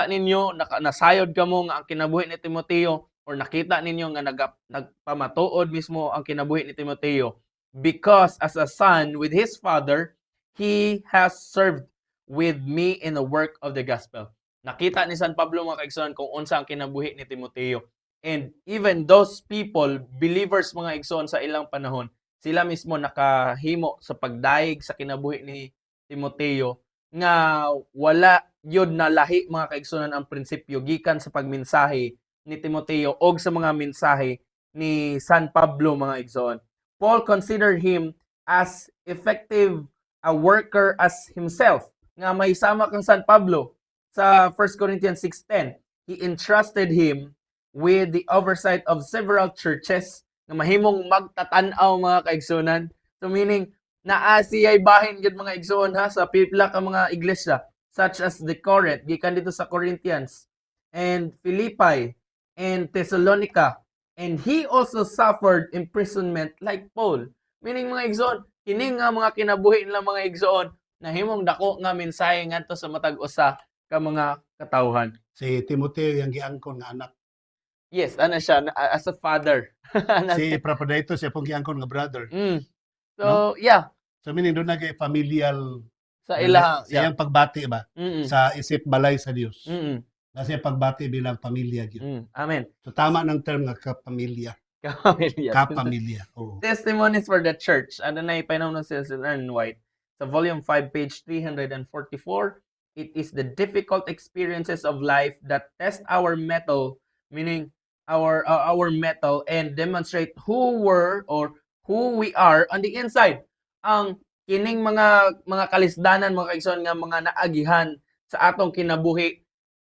ninyo, nasayod kamo nga ang kinabuhi ni Timoteo or nakita ninyo nga nagpamatuod mismo ang kinabuhi ni Timoteo because as a son with his father, he has served with me in the work of the gospel. Nakita ni San Pablo mga kaigsunan kung unsa ang kinabuhi ni Timoteo. And even those people, believers mga igsoon sa ilang panahon, sila mismo nakahimo sa pagdaig sa kinabuhi ni Timoteo nga wala yun na lahi mga kaigsunan ang prinsipyo gikan sa pagmensahe ni Timoteo og sa mga mensahe ni San Pablo mga igsoon. Paul considered him as effective a worker as himself. Nga may sama kang San Pablo sa 1 Corinthians 6:10. He entrusted him with the oversight of several churches nga mahimong magtatanaw mga kaigsunan. So meaning naa siya'y bahin gid mga igsoon ha sa pipila ka mga iglesia such as the Corinth, gikan dito sa Corinthians, and Philippi, and Thessalonica. And he also suffered imprisonment like Paul. Meaning mga igsoon, kini nga mga kinabuhi nila mga igsoon, nahimong dako nga mensahe ngadto sa matag usa ka mga katawhan.
Si Timoteo yang giangkon nga anak.
Yes, ano siya as a father.
Si Epaphroditus siya pong giangkon nga brother.
So, yeah,
So meaning doon na kay familial
sa ilaha.
sa iyang pagbati ba
Mm-mm.
sa isip balay sa Dios.
Mm-mm.
Kasi pagbati bilang pamilya gyud.
Amen.
So tama ng term nga kapamilya.
Kapamilya.
Kapamilya. Oo.
Testimonies for the Church. Ano na ipainom ng Sales and Ellen White. Sa volume 5, page 344, it is the difficult experiences of life that test our mettle, meaning our mettle, and demonstrate who we are on the inside. Ang kining mga kalisdanan, mga kaigsoon nga mga naagihan sa atong kinabuhi,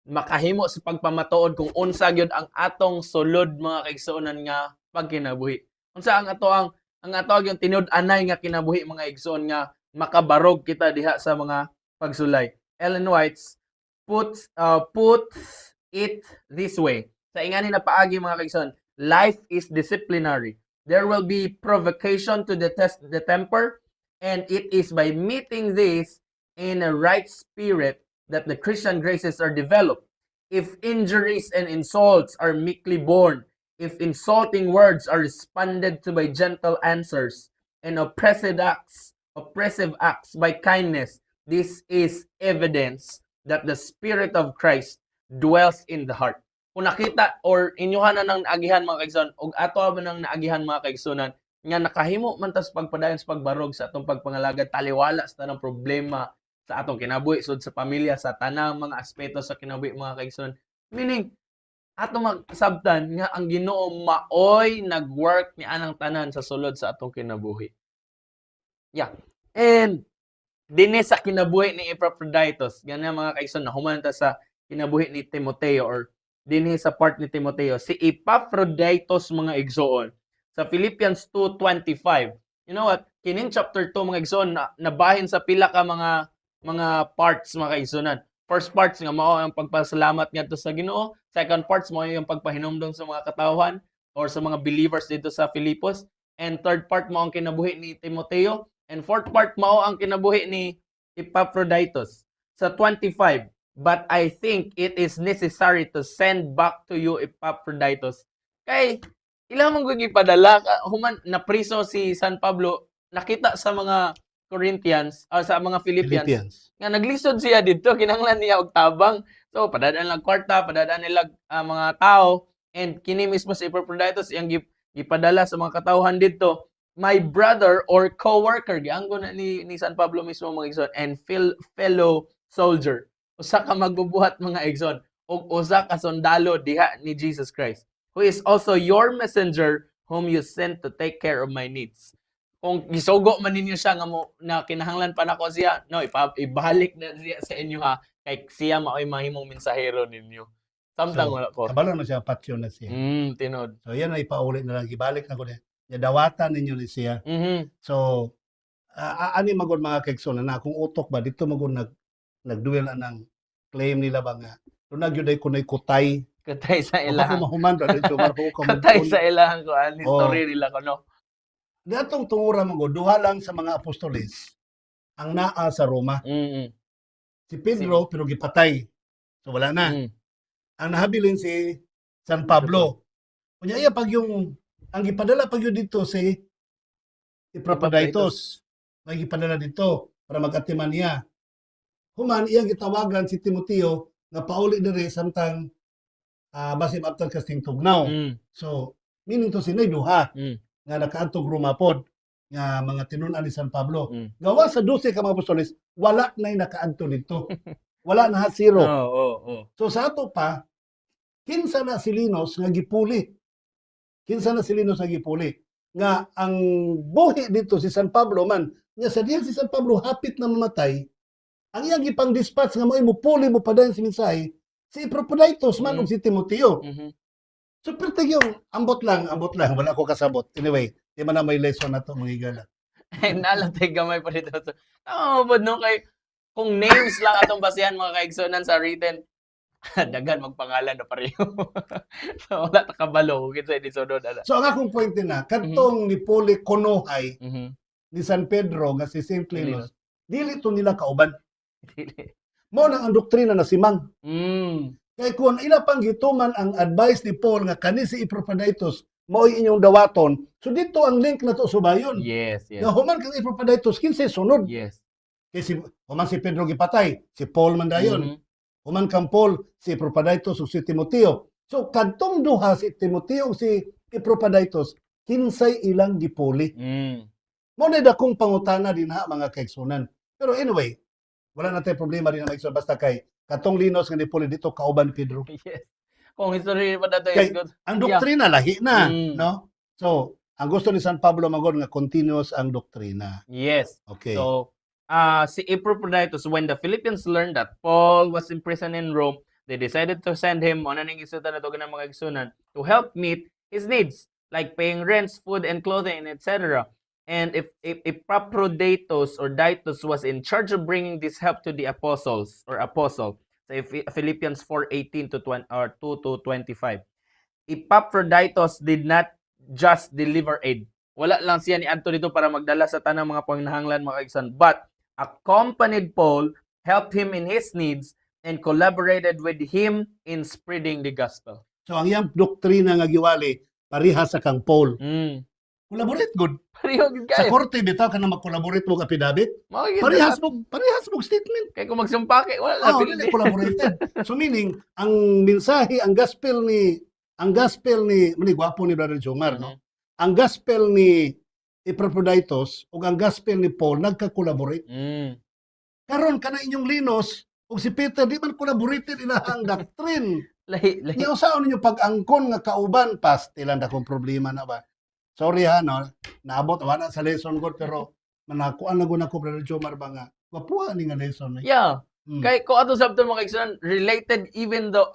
makahimo sa pagpamatuod kung unsa gyud ang atong sulod mga kaigsuonan nga pagkinabuhi. Unsa ang ato yung tinud-anay nga kinabuhi mga igsoon nga makabarog kita diha sa mga pagsulay. Ellen White put it this way. Sa ingani na paagi mga kaigsoon, life is disciplinary. There will be provocation to test the temper, and it is by meeting this in a right spirit that the Christian graces are developed. If injuries and insults are meekly borne, if insulting words are responded to by gentle answers, and oppressive acts by kindness, this is evidence that the Spirit of Christ dwells in the heart. Kung nakita or inyuhan na ng naagihan mga kaigsoon, o ato ba ng naagihan mga kaigsunan, nga nakahimo man tas pagpadayon sa pagbarog sa atong pagpangalagad, taliwala sa tanang problema sa atong kinabuhi, sud sa pamilya, sa tanang mga aspeto sa kinabuhi mga kaigsoon. Meaning, atong magsabtan nga ang Ginoo maoy nag-work ni anang tanan sa sulod sa atong kinabuhi. Yeah. And dinhi sa kinabuhi ni Epaphroditus, ganyan mga kaigsoon, nahuman ta sa kinabuhi ni Timoteo or dinhi sa part ni Timoteo, si Epaphroditus mga igsoon sa Philippians 2:25. You know what? Kinin chapter 2 mga igsoon nabahin sa pila ka mga parts mga kaigsunan. First parts nga mao ang pagpasalamat ngadto sa Ginoo. Second parts mao yung pagpahinumdom sa mga katawhan or sa mga believers dito sa Filipos. And third part mao ang kinabuhi ni Timoteo. And fourth part mao ang kinabuhi ni Epaphroditus. Sa 25, but I think it is necessary to send back to you Epaphroditus. Kay ilang mong gipadala human na priso si San Pablo, nakita sa mga Corinthians sa mga Philippians nga naglisod siya dito, kinahanglan niya og tabang. So padadaan lang kwarta, padadaan nila mga tao, and kini mismo si Epaphroditus iyang gipadala sa mga katawhan dito, my brother or co-worker, gianggo na ni San Pablo mismo mga igsoon, and fellow soldier. Usa ka magbubuhat mga igsoon, ug usa ka sundalo diha ni Jesus Christ, who is also your messenger whom you sent to take care of my needs. Kung gisugo man ninyo siya nga mo na kinahanglan pa nako siya, no, ibalik na siya sa inyo ha, kay siya maoy mahimong mensahero ninyo. Samtang wala ko.
Kabalo na siya, patyo na siya.
Tinod.
So yan ay ipaulit na lang, ibalik na ko niya. Dawatan ninyo ni siya. So, ani magod mga kaigsoon na kung utok ba, dito magod nagduel anang claim nila ba nga. Doon nagyuday ko na kutay.
Katay sa
Ako
ilang.
mahuman ba dito marpo ko.
Katay sa ilang ko an history nila ko no.
Datong tungura mo duha lang sa mga apostoles ang naa sa Roma. Si Pedro pero gipatay. So wala na. Ang nahabilin si San Pablo. Kunya iya pag yung ang gipadala pag yun dito si Epaphroditus. May gipadala dito para mag-atiman niya. Human iyang gitawagan si Timoteo nga pauli diri samtang basim after casting tugnaw. So meaning to sinay duha nga nakaantog Roma pod nga mga tinun-an ni San Pablo. Gawa sa 12 ka mga apostoles, wala na'y nakaanto dito. Wala na zero. So sa ato pa, kinsa na si Linos nga gipuli. Kinsa na si Linos nga gipuli. nga ang buhi dito si San Pablo man, nya sa diyan si San Pablo hapit na mamatay, ang iyang gipang dispatch nga mo puli mo padayon si mensahe, si Epaphroditus man ug si Timoteo.
Mhm.
So pertig yung ambot lang, wala ko kasabot. Anyway, di man na may lesson na to mga higala.
Ay, nalatay gamay pa dito. Tama po, no? Kay, kung names lang atong basihan mga kaigsunan sa written, dagan magpangalan na pareho. So, wala ta kabalo kung kinsa edisunod ana.
So ang akong point din na, kadtong ni Poli Konohay
Mhm.
ni San Pedro nga si St.
Linus.
Linus, dili to nila kauban. Mo nang ang doktrina na simang.
Mm.
Kay kung ila pang gituman ang advice ni Paul nga kani si Epaphroditus mao'y inyong dawaton, so dito ang link na to subayon.
Yes, yes.
Nga human kang Epaphroditus kinsay sunod.
Yes.
Kay si human si Pedro gipatay, si Paul man dayon.
Mhm.
Human kang Paul, si Epaphroditus ug si Timoteo. So kadtong duha si Timoteo ug si Epaphroditus, kinsay ilang gipuli.
Mm.
Mo na dakong pangutana din ha mga kaigsunan. Pero anyway, wala na tayo problema din na maigsoon basta kay katong Linus nga nipuli dito kauban Pedro.
Yes. Kung history pa dato
Kay-
is good.
Ang doktrina lahi na,
Mm.
no? So, ang gusto ni San Pablo magod nga continuous ang doktrina.
Yes.
Okay.
So, si Epaphroditus, when the Philippians learned that Paul was imprisoned in Rome, they decided to send him on an isutan na to ng mga igsunan to help meet his needs, like paying rents, food, and clothing, etc. And if Epaphroditus or Ditus was in charge of bringing this help to the apostles or apostle, so if Philippians 4:18 to 20 or 2 to 25, Epaphroditus did not just deliver aid. Wala lang siya ni Anto dito para magdala sa tanang mga panginahanglan mga kaigsunan, but accompanied Paul, helped him in his needs, and collaborated with him in spreading the gospel.
So, ang iyang doktrina nga giwali pareha sa kang Paul.
Mm.
Collaborate good.
Pareho gid
Sa
kayo.
korte bitaw ka na mag-collaborate mo affidavit.
Mao gid
Parehas
dapat.
mo statement.
Kay kung magsumpake wala na
Oh,
pili.
dili collaborated. So meaning ang mensahe, ang gospel ni mani gwapo ni Brother Jomar, no? Ang gospel ni Epaphroditus ug ang gospel ni Paul nagka-collaborate.
Mm.
Karon kana inyong Linus ug si Peter di man collaborated ilahang doctrine.
Lahi.
Nya usaon ninyo pag-angkon nga kauban pastilan akong problema na ba. Sorry ha no. Naabot wala sa lesson ko pero manakuan na gud ako Brother Jomar ba nga. Wapuha ni nga lesson.
Yeah.
Mm.
Kay ko ato sabton mga igsoon related even though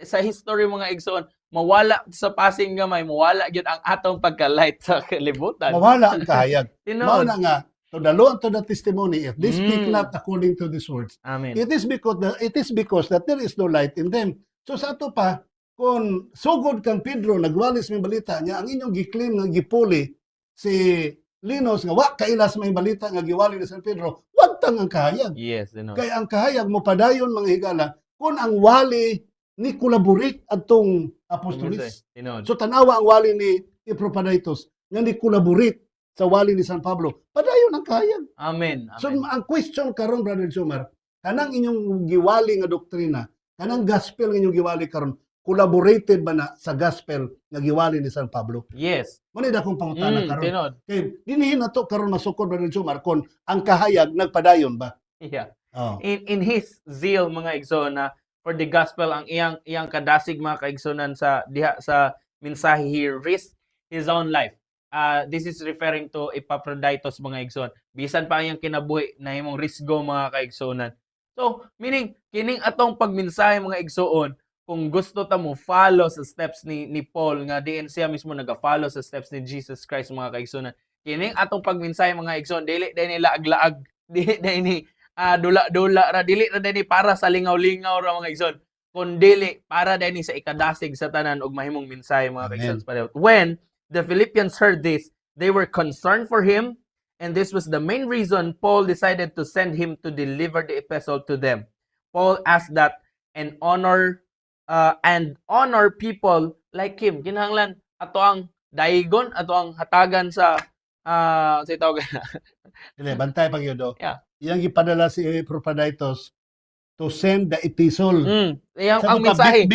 sa history mga igsoon mawala sa passing gamay mawala gyud ang atong pagka-light sa kalibutan.
Mawala ang kahayag. Mao
Tinuod.
na nga to the law and to the testimony if they speak
Mm.
not according to these words.
Amen.
It is because that there is no light in them. So sa ato pa kung sugod kang Pedro nagwalis may balita niya ang inyong giklaim nga gipuli si Linus nga wa kailas may balita nga giwali ni San Pedro, wag tang ang kahayag.
Yes, tinuod.
Kay ang kahayag mo padayon mga higala kung ang wali ni collaborate adtong apostolis.
Tinuod.
So tanawa ang wali ni Epaphroditus nga ni collaborate sa wali ni San Pablo. Padayon ang kahayag.
Amen.
So
Amen.
ang question karon Brother Jomar, kanang inyong giwali nga doktrina, kanang gospel nga inyong giwali karon, collaborated ba na sa gospel nga giwali ni San Pablo?
Yes.
Muna akong pangutana karon.
Tinuod.
Kay dinhi na to karon masukod Brother Jomar kon ang kahayag nagpadayon ba?
Yeah.
Oh.
In his zeal mga igsoon na for the gospel ang iyang kadasig mga kaigsunan sa diha sa mensahe, he risked his own life. This is referring to Epaphroditus mga igsoon. Bisan pa ang iyang kinabuhi na himong risgo mga kaigsunan. So, meaning kining atong pagmensahe mga igsoon, kung gusto ta mo follow sa steps ni Paul nga diin siya mismo naga-follow sa steps ni Jesus Christ mga kaigsunan. Kining atong pagmensahe mga igsoon, dili dai nila aglaag, dili dai ni dula-dula ra, dili ra dai ni para sa lingaw-lingaw ra mga igsoon. Kundi para dai ni sa ikadasig sa tanan og mahimong mensahe mga
Amen.
kaigsoon. When the Philippians heard this, they were concerned for him, and this was the main reason Paul decided to send him to deliver the epistle to them. Paul asked that and honor people like him. Kinahanglan ato ang daigon, ato ang hatagan sa sa tawag
Dili bantay pag yudo.
Yeah.
Iyang gipadala si Epaphroditus to send the epistle.
Yang
Sa
ang mensahe.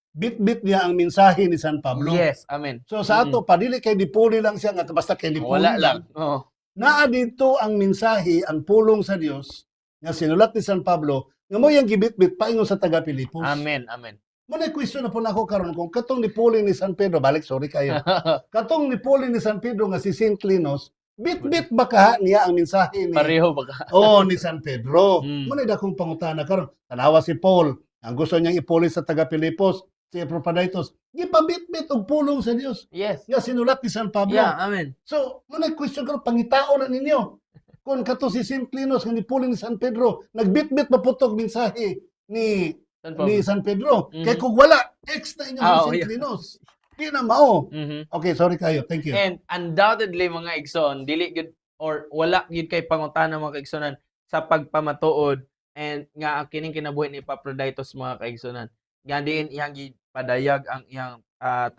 Bit-bit niya ang mensahe ni San Pablo.
Yes, amen.
So sa ato pa dili kay dipuli lang siya nga basta kay dipuli
Wala lang. Oo.
Naa dito ang mensahe, ang pulong sa Dios nga sinulat ni San Pablo nga mo yang gibit-bit paingon sa taga Pilipos.
Amen, amen.
Muna question na po na ako karon kung katong ni Pauline ni San Pedro, balik sorry kayo. Katong ni Pauline ni San Pedro nga si Saint Linus, bit-bit ba ka niya ang mensahe ni
Pareho ba ka?
ni San Pedro.
Mm.
Muna dakong pangutana karon. Tanawa si Paul, ang gusto niyang ipuli sa taga Pilipos, si Epaphroditus, gipabit-bit og pulong sa Dios.
Yes.
Nga sinulat ni San Pablo.
Yeah, amen.
So, muna question karon pangitao na ninyo. Kung kato si Saint Linus nga ni Pauline ni San Pedro, nagbit-bit maputog mensahe ni
San
San Pedro.
Mhm.
Kaya kung wala, X na inyo
Ah,
Saint
yeah.
Linus. Di na mao.
Mhm.
Okay, sorry kayo. Thank you.
And undoubtedly mga igsoon, dili gyud or wala gyud kay pangutana mga kaigsonan sa pagpamatuod and nga ang kining kinabuhi ni Epaphroditus mga kaigsonan. Nga diin iyang gipadayag ang iyang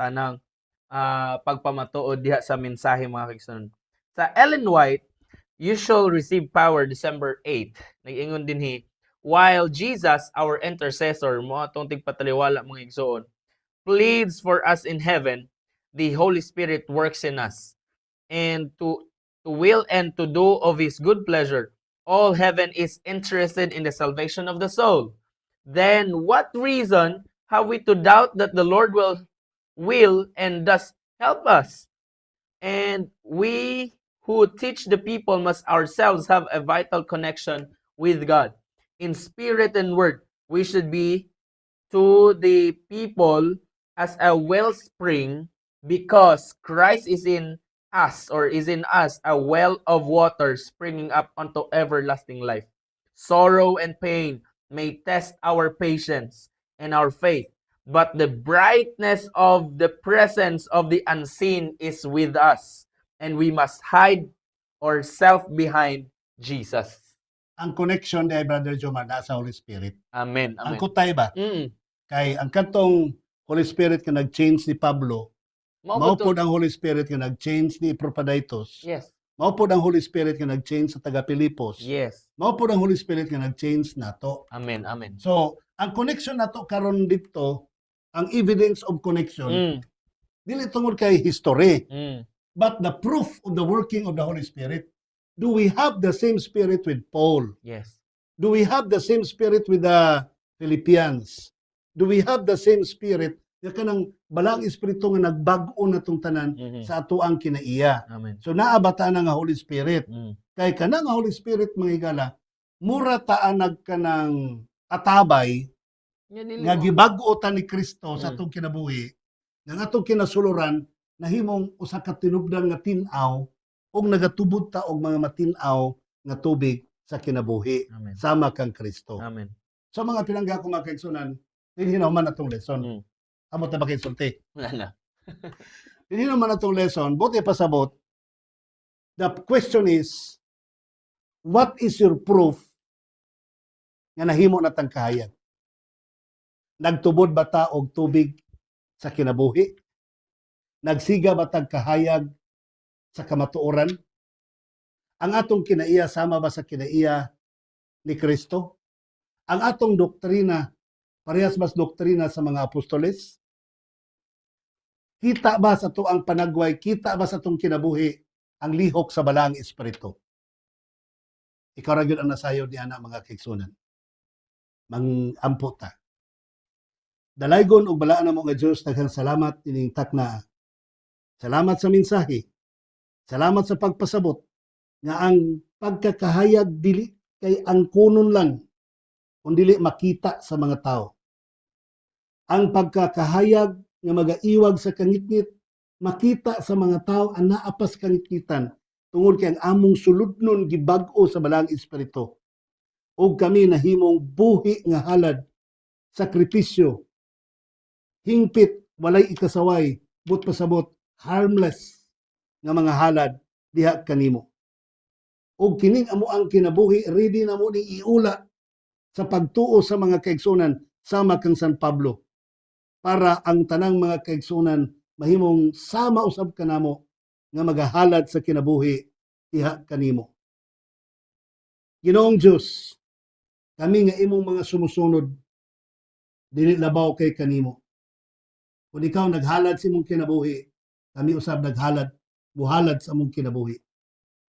tanang pagpamatuod diha sa mensahe mga kaigsonan. Sa Ellen White, you shall receive power December 8. Nag-ingon dinhi, while Jesus, our intercessor, mo atong tigpataliwala mga igsoon, pleads for us in heaven, the Holy Spirit works in us, and to will and to do of His good pleasure. All heaven is interested in the salvation of the soul. Then what reason have we to doubt that the Lord will and does help us? And we who teach the people must ourselves have a vital connection with God. In spirit and word, we should be to the people as a wellspring because Christ is in us or is in us a well of water springing up unto everlasting life. Sorrow and pain may test our patience and our faith, but the brightness of the presence of the unseen is with us, and we must hide ourselves behind Jesus.
Ang connection ni Brother Jomar nasa Holy Spirit.
Amen.
Ang
Amen.
kutay ba? Kay ang katong Holy Spirit nga nag-change ni Pablo, mao pod ang Holy Spirit nga nag-change ni Epaphroditus.
Yes.
Mao pod ang Holy Spirit nga nag-change sa taga Pilipos.
Yes.
Mao pod ang Holy Spirit nga nag-change nato.
Amen. Amen.
So, ang connection nato karon dito, ang evidence of connection, dili tungod kay history, but the proof of the working of the Holy Spirit. Do we have the same spirit with Paul?
Yes.
Do we have the same spirit with the Philippians? Do we have the same spirit nga kanang balang espiritu nga nagbag-o natong tanan sa ato ang kinaiya?
Amen.
So naabata na nga Holy Spirit. Kay kana nga Holy Spirit mga higala, mura taanag kanang atabay nga gibag-o ta ni Kristo sa atong kinabuhi, nga atong kinasuluran nahimong usa ka tinubdan nga tin-aw og nagatubod ta og mga matin-aw nga tubig sa kinabuhi.
Amen.
Sama kang Kristo.
Amen.
So mga pinangga ko mga kaigsunan, tinhinaw man atong lesson. Amo ta ba kay sulti?
Wala na.
Tinhinaw man atong lesson, buti pasabot. The question is, what is your proof nga nahimo na tang kahayag? Nagtubod ba ta og tubig sa kinabuhi? Nagsiga ba tag kahayag sa kamatuoran? Ang atong kinaiya sama ba sa kinaiya ni Kristo? Ang atong doktrina parehas mas doktrina sa mga apostoles? Kita ba sa tuang panagway, kita ba sa tong kinabuhi ang lihok sa balang espiritu? Ikaw ra gyud ang nasayod ni ana mga kaigsunan. Mangampo ta. Dalaygon og balaan namo nga Dios, daghang salamat ining takna. Salamat sa mensahe. Salamat sa pagpasabot nga ang pagkakahayag dili kay ang kunon lang kundi makita sa mga tao. Ang pagkakahayag nga magaiwag sa kangitngit makita sa mga tao ang naapas kangitngitan tungod kay ang among suludnon gibag-o sa balang espiritu. Og kami nahimong buhi nga halad, sakripisyo, hingpit, walay ikasaway, but pasabot, harmless nga mga halad diha kanimo. Og kining amo ang kinabuhi, ready na mo ni iula sa pagtuo sa mga kaigsunan sama kang San Pablo para ang tanang mga kaigsunan mahimong sama usab kanamo nga magahalad sa kinabuhi diha kanimo. Ginoong Dios, kami nga imong mga sumusunod dili labaw kay kanimo. Kung ikaw naghalad sa imong kinabuhi, kami usab naghalad, muhalad sa among kinabuhi.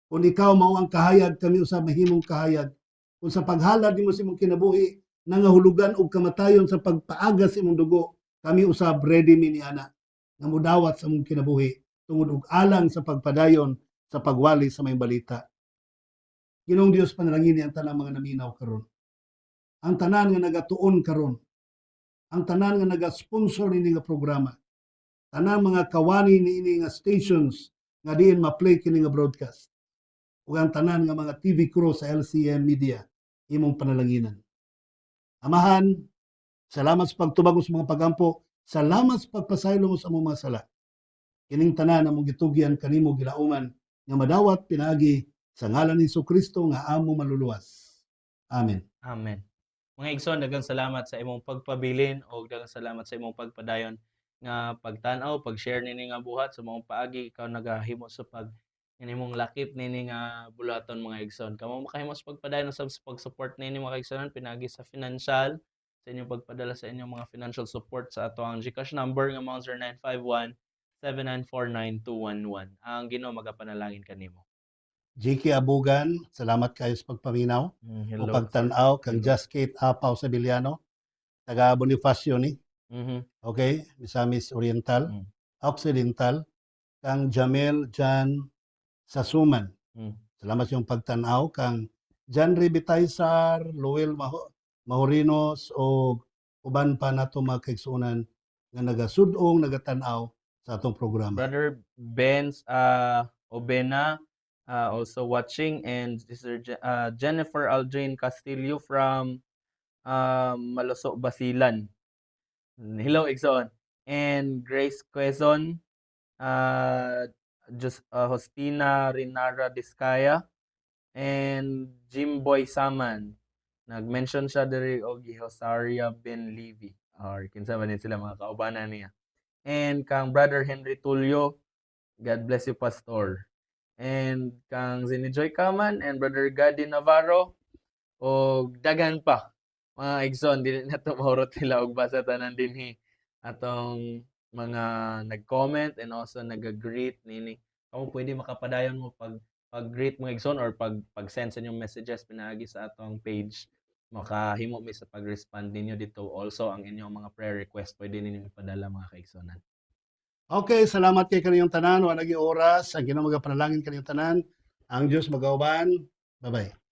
Kung ikaw mao ang kahayag, kami usab mahimong kahayag. Kung sa paghalad nimo sa imong kinabuhi, nangahulugan og kamatayon sa pagpaaga sa imong dugo, kami usab ready mi niana nga mudawat sa imong kinabuhi tungod og alang sa pagpadayon sa pagwali sa may balita. Ginoong Dios panalangin ang tanang mga naminaw karon. Ang tanan nga nagatuon karon, ang tanan nga naga-sponsor ini nga programa, tanang mga kawani niini nga stations nga diin ma-play kini nga broadcast, ug ang tanan nga mga TV crew sa LCM Media, imong panalanginan. Amahan, salamat sa pagtubag sa mga pagampo, salamat sa pagpasaylo sa among mga sala. Kining tanan among gitugyan kanimo gilauman nga madawat pinaagi sa ngalan ni Jesucristo nga amo maluluwas. Amen.
Amen. Mga igsoon, daghang salamat sa imong pagpabilin o daghang salamat sa imong pagpadayon nga pagtan-aw, pag-share nini nga buhat sa mga paagi ikaw nagahimo sa imong lakip nini nga bulaton mga igsoon. Kamo makahimo sa pagpadayon sa pag-support nini mga igsoon pinagi sa financial sa inyong pagpadala sa inyong mga financial support sa ato ang GCash number nga mga 0951-7949-211. Ang Ginoo magapanalangin kanimo.
JK Abugan, salamat kayo sa pagpaminaw o
Hello.
pagtanaw kang
Hello.
Just Kate Apaw sa Biliano, taga Bonifacio ni, okay, Misamis Oriental,
Mm.
Occidental, kang Jamel Jan Sasuman.
Mm.
Salamat yung pagtanaw kang Jan Ribitaysar, Luel Mahorinos o uban pa nato mga kaigsunan nga nagasudong nagatanaw sa atong programa.
Brother Benz Obena also watching, and Sister Jennifer Aldrin Castillo from Maluso, Basilan. Hello, Igsoon. And Grace Quezon, Hostina Rinara Diskaya, and Jimboy Saman. Nag-mention siya diri og Hosaria Ben Levy. Or kinsa man sila mga kaubanan niya. And kang Brother Henry Tulio, God bless you, Pastor. And kang Zinijoy Kaman and Brother Gadi Navarro, o daghan pa mga igsoon, dili na to mahurot sila og basa tanan dinhi atong mga nag-comment and also nag-greet nini. Kamo pwede makapadayon mo pag-greet mga igsoon or pag-send sa inyong messages pinaagi sa atong page. Makahimo mi sa pag-respond ninyo dito. Also ang inyong mga prayer request pwede ninyo ipadala mga kaigsoonan.
Okay, salamat kay kaniyong tanan. Wala lagi oras. Ang Ginoo magapanalangin kaniyong tanan. Ang Diyos magauban. Bye-bye.